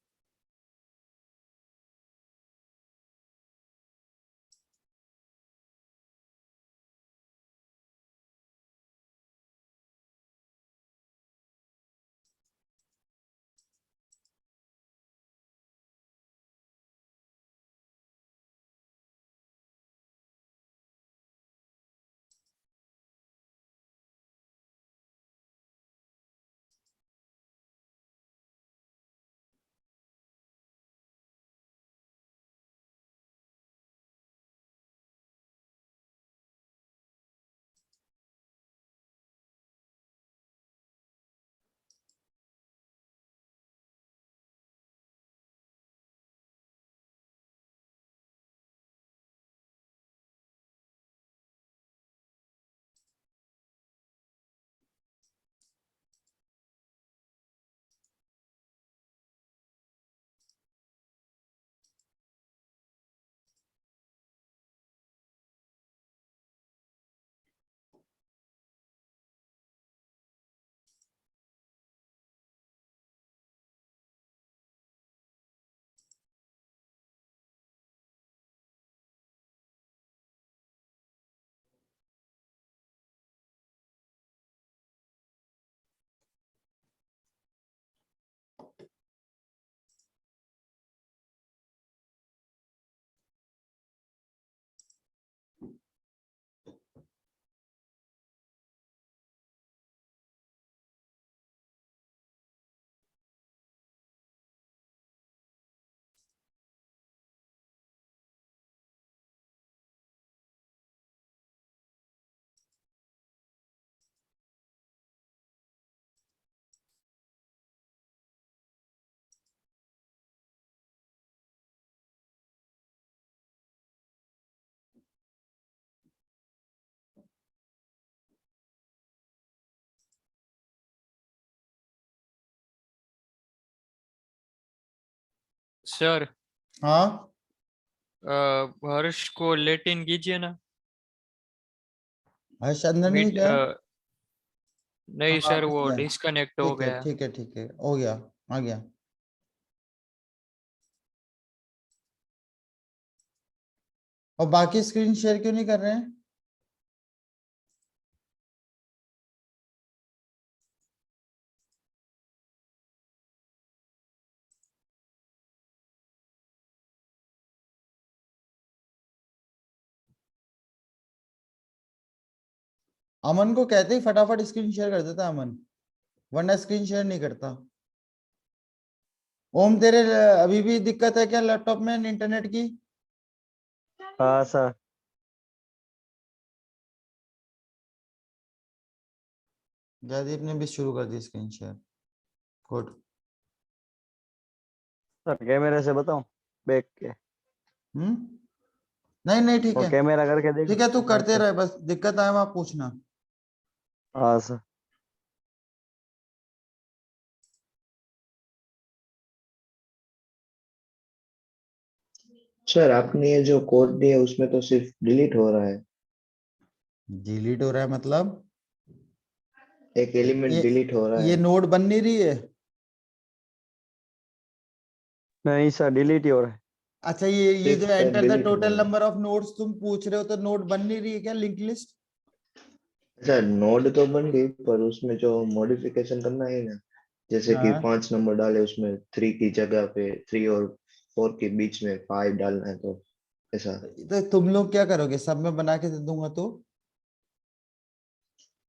सर हाँ हर्ष को लेट इन कीजिए ना। हर्ष अंदर नहीं मीट गया? नहीं हाँ सर, आ वो गया। डिस्कनेक्ट हो ठीक है गया। ठीक है ठीक है, हो गया, आ गया। और बाकी स्क्रीन शेयर क्यों नहीं कर रहे हैं? अमन को कहते ही फटाफट स्क्रीन शेयर कर देता अमन, वरना स्क्रीन शेयर नहीं करता। ओम तेरे अभी भी दिक्कत है क्या लैपटॉप में इंटरनेट की? हाँ सर। जयदीप ने भी शुरू कर दी स्क्रीन शेयर। गुड। सर कैमरे से बताऊं, बैक के? नहीं नहीं ठीक वो है। कैमरा करके देखो ठीक है तू बैक करते के। रहे, बस दिक्कत आए वहां पूछना। हाँ सर। सर आपने ये जो कोड दिया उसमें तो सिर्फ डिलीट हो रहा है, डिलीट हो रहा है मतलब? एक एलिमेंट ये डिलीट हो रहा ये है। नोड बन नहीं रही है? नहीं सर, डिलीट ही हो रहा है। अच्छा ये सिर्फ जो सर एंटर द डिलीट हो टोटल रहा है। नंबर ऑफ नोड्स तुम पूछ रहे हो, तो नोड बन नहीं रही है क्या लिंक लिस्ट? अच्छा नोड तो बन गई पर उसमें जो मॉडिफिकेशन करना है ना, जैसे कि हाँ 5 नंबर डाले उसमें 3 की जगह पे 3 और 4 के बीच में 5 डालना है, तो ऐसा। तो तुम लोग क्या करोगे, सब में बना के दे दूंगा तो?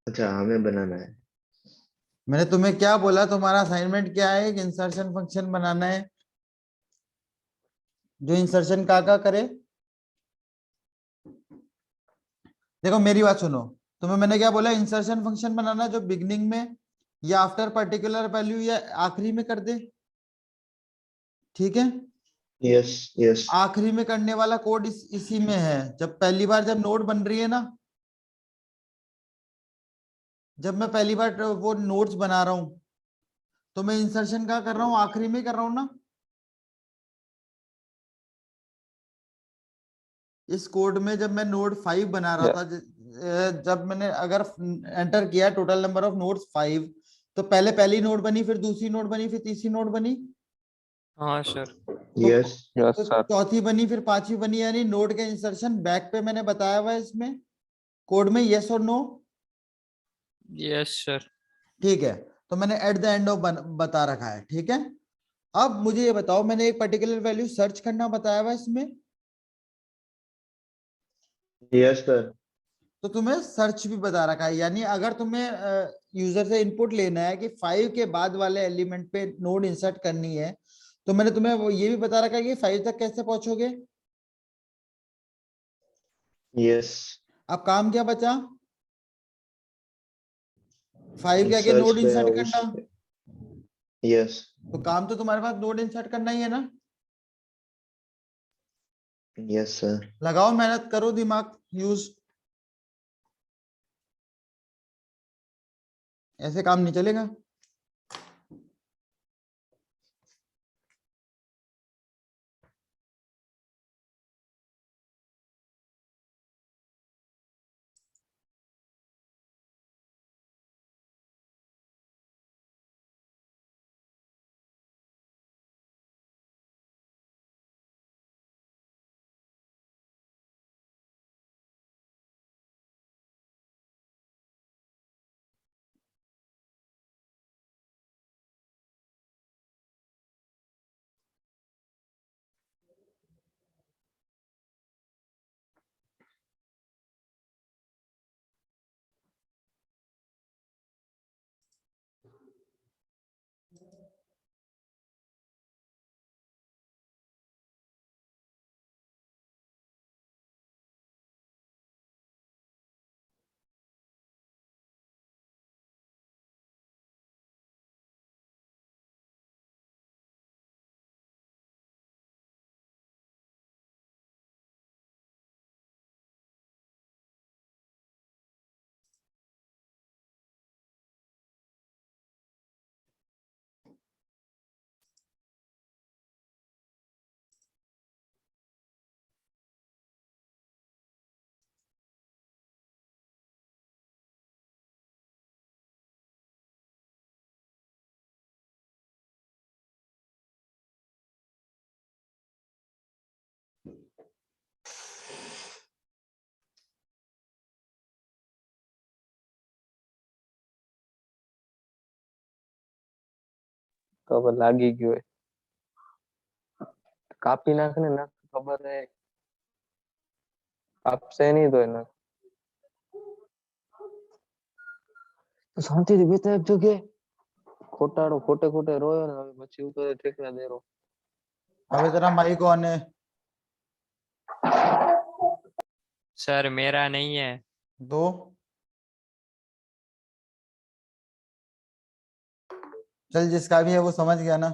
अच्छा हमें बनाना है। मैंने तुम्हें क्या बोला, तुम्हारा असाइनमेंट क्या है? एक इंसर्शन फंक्शन बनाना है जो इंसर्शन का करे। देखो मेरी बात सुनो, तुम्हें मैंने क्या बोला, इंसर्शन फंक्शन बनाना जो बिगनिंग में या आफ्टर पर्टिकुलर वैल्यू या आखिरी में कर दे। ठीक है, यस यस। आखिरी में करने वाला कोड इसी में है। जब पहली बार जब नोड बन रही है ना, जब मैं पहली बार वो नोड्स बना रहा हूं, तो मैं इंसर्शन का कर रहा हूँ, आखिरी में कर रहा हूँ ना। इस कोड में जब मैं नोड 5 बना रहा था, जब मैंने अगर एंटर किया टोटल नंबर ऑफ नोड्स 5, तो पहले पहली नोड बनी, फिर दूसरी नोड बनी, फिर तीसरी नोड बनी, हाँ सर। तो यस तो चौथी बनी, फिर पांचवी बनी, यानी नोड के इंसर्शन बैक पे मैंने बताया हुआ है इसमें कोड में, यस और नो। Yes sir. ठीक है, तो मैंने एट द एंड ऑफ बता रखा है। ठीक है, अब मुझे ये बताओ, मैंने एक पर्टिकुलर वैल्यू सर्च करना बताया हुआ है इसमें, यस सर। तो तुम्हें सर्च भी बता रखा है। यानी अगर तुम्हें यूजर से इनपुट लेना है कि 5 के बाद वाले एलिमेंट पे नोड इंसर्ट करनी है, तो मैंने तुम्हें वो ये भी बता रखा है कि 5 तक कैसे पहुंचोगे। यस। अब काम क्या बचा, 5 के आगे सर्च नोड पे इंसर्ट उस करना। यस। तो काम तो तुम्हारे पास नोड इंसर्ट करना ही है ना। Yes sir. लगाओ मेहनत, करो दिमाग यूज, ऐसे काम नहीं चलेगा। તો હવે લાગી ગયો હોય. કાપી નાખ ને નાખ ખબર હે કાપશે નહીં તો એને શાંતિથી બેઠા એક જગ્યાએ ખોટાડો ખોટે ખોટે રોયો ને હવે પછી ઉપર ઠેકડા દેરો अबे तेरा माइक ऑन है सर मेरा नहीं है। तो चल जिसका भी है वो समझ गया ना।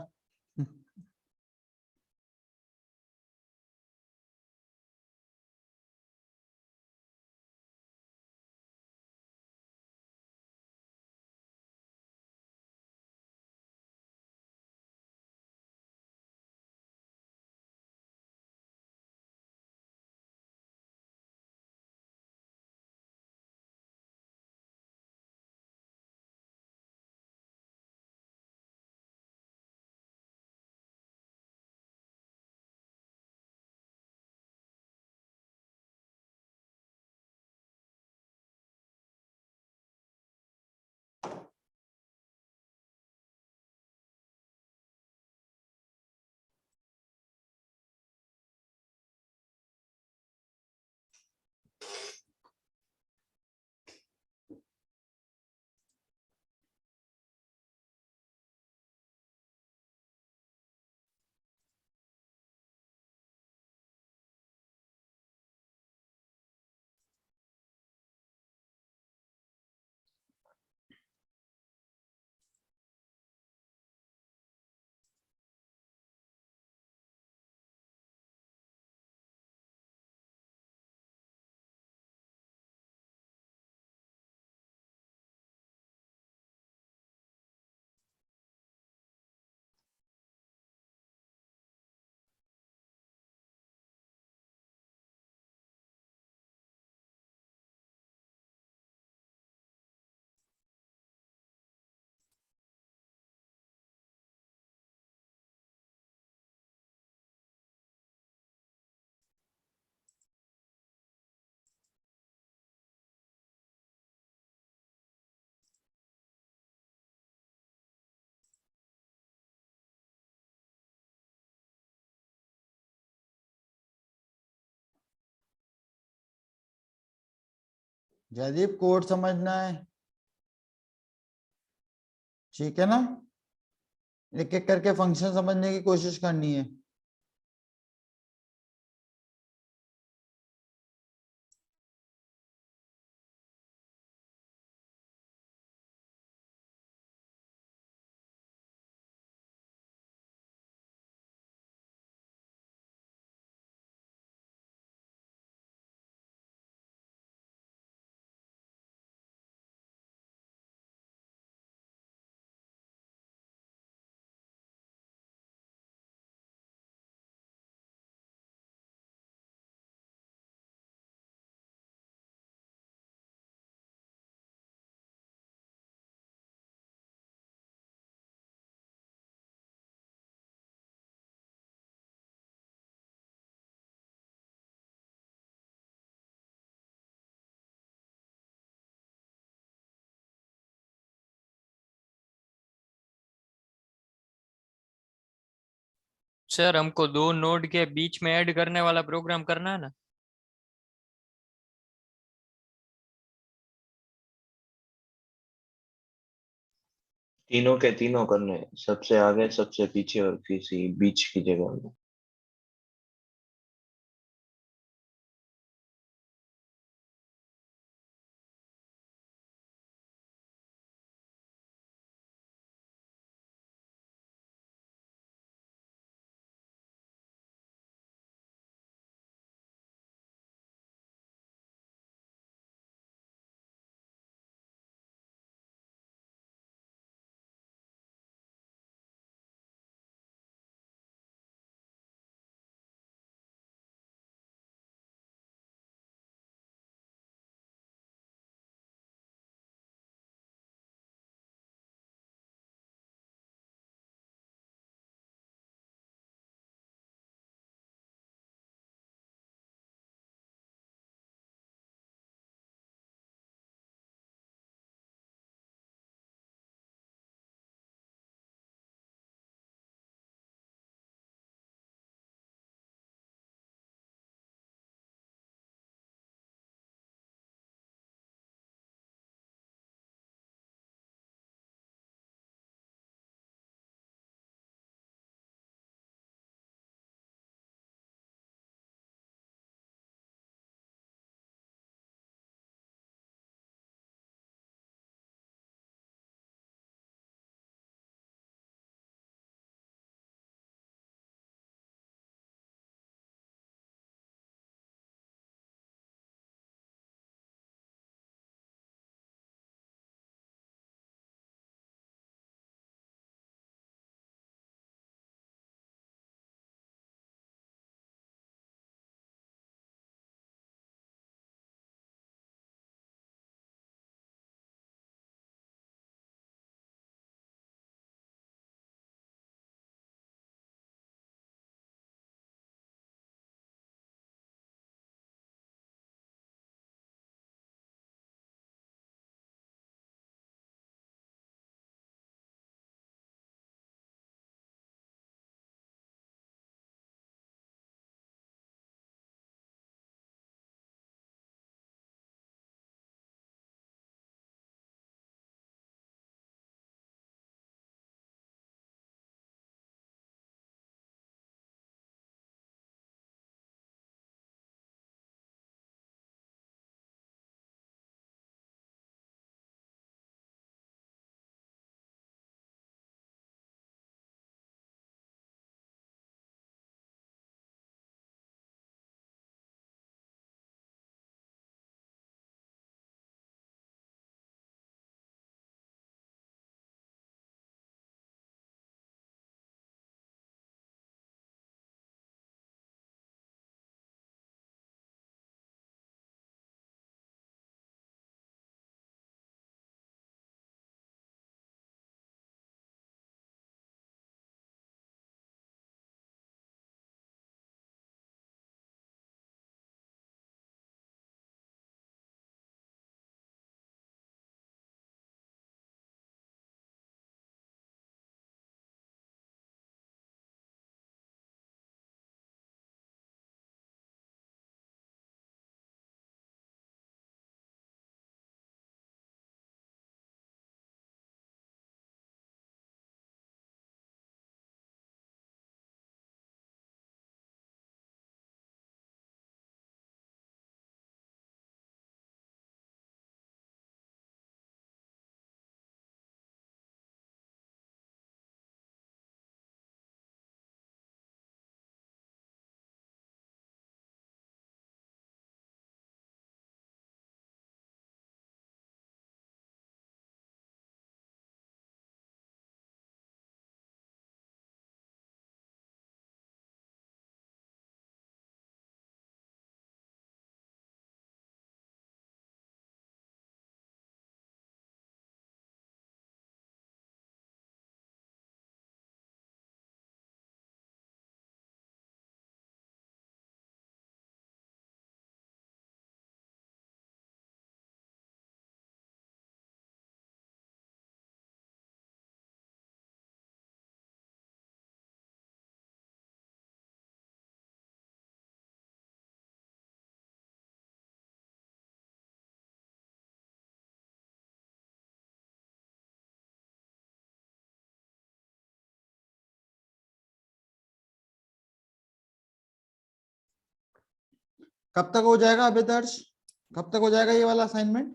जयदीप कोड समझना है, ठीक है ना। एक एक करके फंक्शन समझने की कोशिश करनी है। सर हमको दो नोड के बीच में ऐड करने वाला प्रोग्राम करना है ना। तीनों के तीनों करने हैं, सबसे आगे सबसे पीछे और किसी बीच की जगह में। कब तक हो जाएगा अभिदर्श, कब तक हो जाएगा ये वाला असाइनमेंट?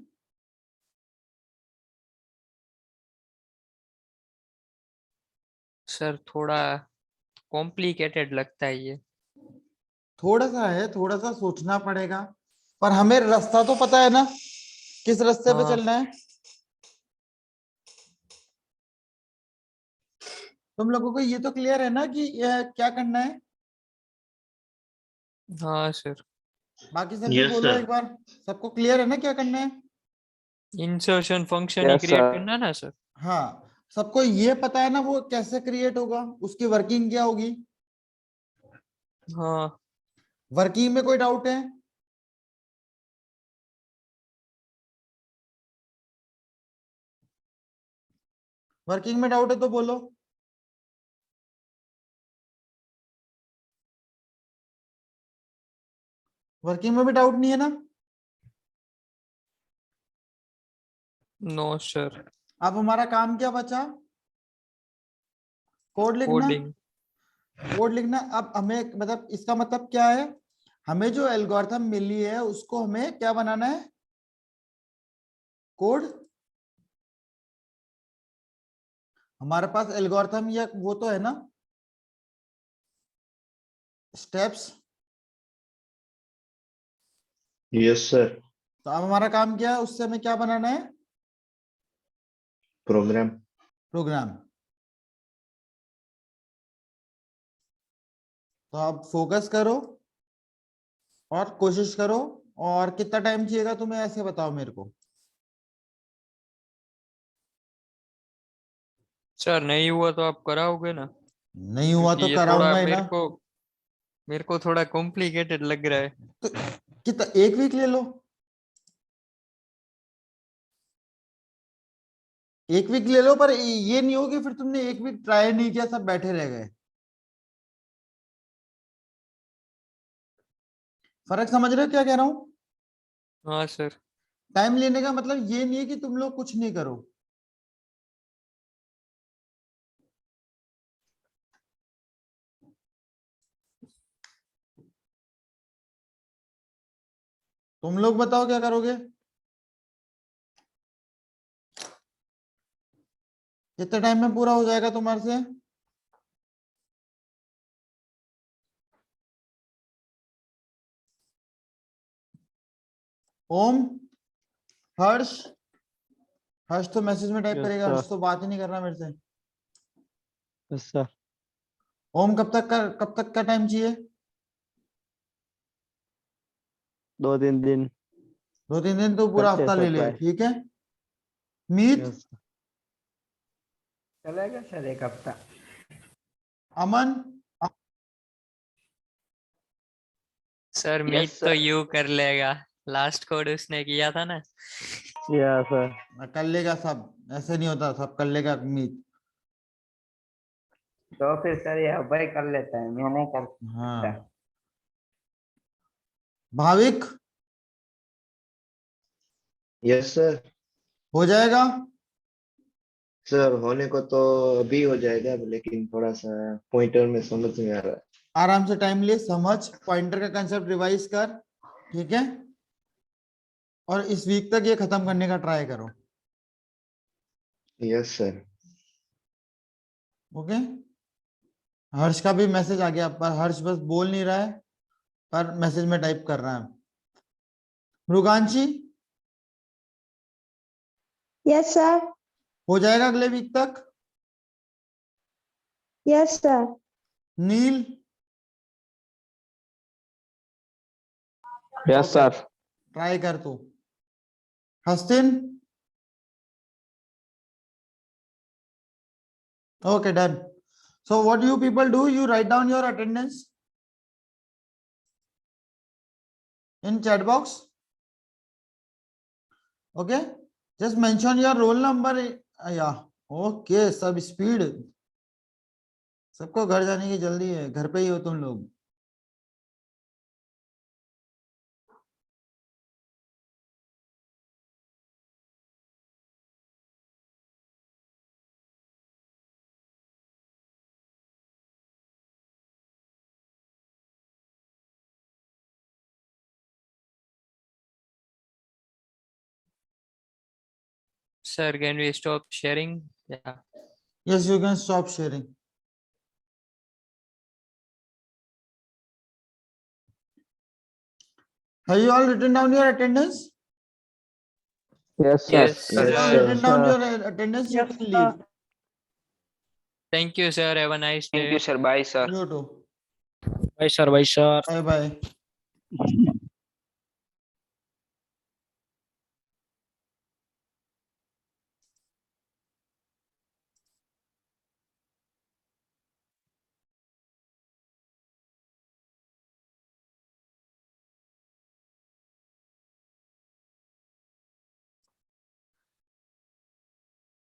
सर थोड़ा कॉम्प्लिकेटेड लगता है ये। थोड़ा सा है, थोड़ा सा सोचना पड़ेगा, पर हमें रास्ता तो पता है ना, किस रास्ते पे हाँ चलना है। तुम लोगों को ये तो क्लियर है ना कि ये क्या करना है? हाँ सर। बाकी सब भी यस बोलो सर। एक बार, सबको क्लियर है ना क्या करना है? इंसर्शन फंक्शन ही यस क्रिएट सर। करना है ना सर? हाँ, सबको ये पता है ना वो कैसे क्रिएट होगा, उसकी वर्किंग क्या होगी? हाँ वर्किंग में कोई डाउट है? वर्किंग में डाउट है तो बोलो। वर्किंग में भी डाउट नहीं है ना? No sir. अब हमारा काम क्या बचा? कोड लिखना। कोडिंग। कोड लिखना। अब हमें मतलब इसका मतलब क्या है, हमें जो एल्गोरिथम मिली है उसको हमें क्या बनाना है? कोड। हमारे पास एल्गोरिथम या वो तो है ना, स्टेप्स। Yes sir. तो अब हमारा काम क्या है, उससे हमें क्या बनाना है? प्रोग्राम। प्रोग्राम। तो आप फोकस करो और कोशिश करो। और कितना टाइम चाहिएगा तुम्हें, ऐसे बताओ मेरे को। सर नहीं हुआ तो आप कराओगे ना? नहीं हुआ क्योंकि तो ये थोड़ा कराऊंगा ही ना। मेरे को थोड़ा कॉम्प्लिकेटेड लग रहा है। तो कितना, एक वीक ले लो। एक वीक ले लो, पर ये नहीं हो कि फिर तुमने एक वीक ट्राई नहीं किया, सब बैठे रह गए। फर्क समझ रहे हो क्या कह रहा हूं? हाँ सर। टाइम लेने का मतलब ये नहीं है कि तुम लोग कुछ नहीं करो। तुम लोग बताओ क्या करोगे? कितने टाइम में पूरा हो जाएगा तुम्हारे से? ओम, हर्ष। हर्ष तो मैसेज में टाइप यस करेगा, सर। हर्ष तो बात ही नहीं कर रहा मेरे से। Yes sir. ओम कब तक का टाइम चाहिए? 2-3 दिन। 2-3 दिन तो पूरा करते हैं हफ्ता सर ले ले, ट्राई। ठीक है। मीत, यस। चलेगा सर एक हफ्ता। अमन। सर मीत यस तो सर। यू कर लेगा। लास्ट कोड उसने किया था ना। Yes sir. कर लेगा सब, ऐसे नहीं होता, सब कर लेगा मीत। तो फिर सर ये भाई कर लेता है, मैं नहीं कर सकता। हाँ। Bhavik, yes sir. हो जाएगा। सर होने को तो अभी हो जाएगा, लेकिन थोड़ा सा पॉइंटर में समझ में आ रहा है। आराम से टाइम ले, समझ, पॉइंटर का कंसेप्ट रिवाइज कर, ठीक है। और इस वीक तक ये खत्म करने का ट्राई करो। Yes sir. ओके। हर्ष का भी मैसेज आ गया, पर हर्ष बस बोल नहीं रहा है, पर मैसेज में टाइप कर रहा है। Mriganshi, yes sir. हो जाएगा अगले वीक तक। Yes sir. Neel, yes sir. Try कर तू। Hastin, okay, done. So what you people do, you write down your attendance in chat box. Okay, just mention your roll number. Yeah, okay, सब speed, सबको घर जाने की जल्दी है, घर पे ही हो तुम लोग। Sir, can we stop sharing? Yeah. Yes, you can stop sharing. Have you all written down your attendance? Yes, sir. Yes, If you sir. have written down sir. your attendance, you Yes, can sir. leave. Thank you, sir. Have a nice day. Thank you, sir. Bye, sir. You too. Bye, sir. Bye, sir. Bye bye.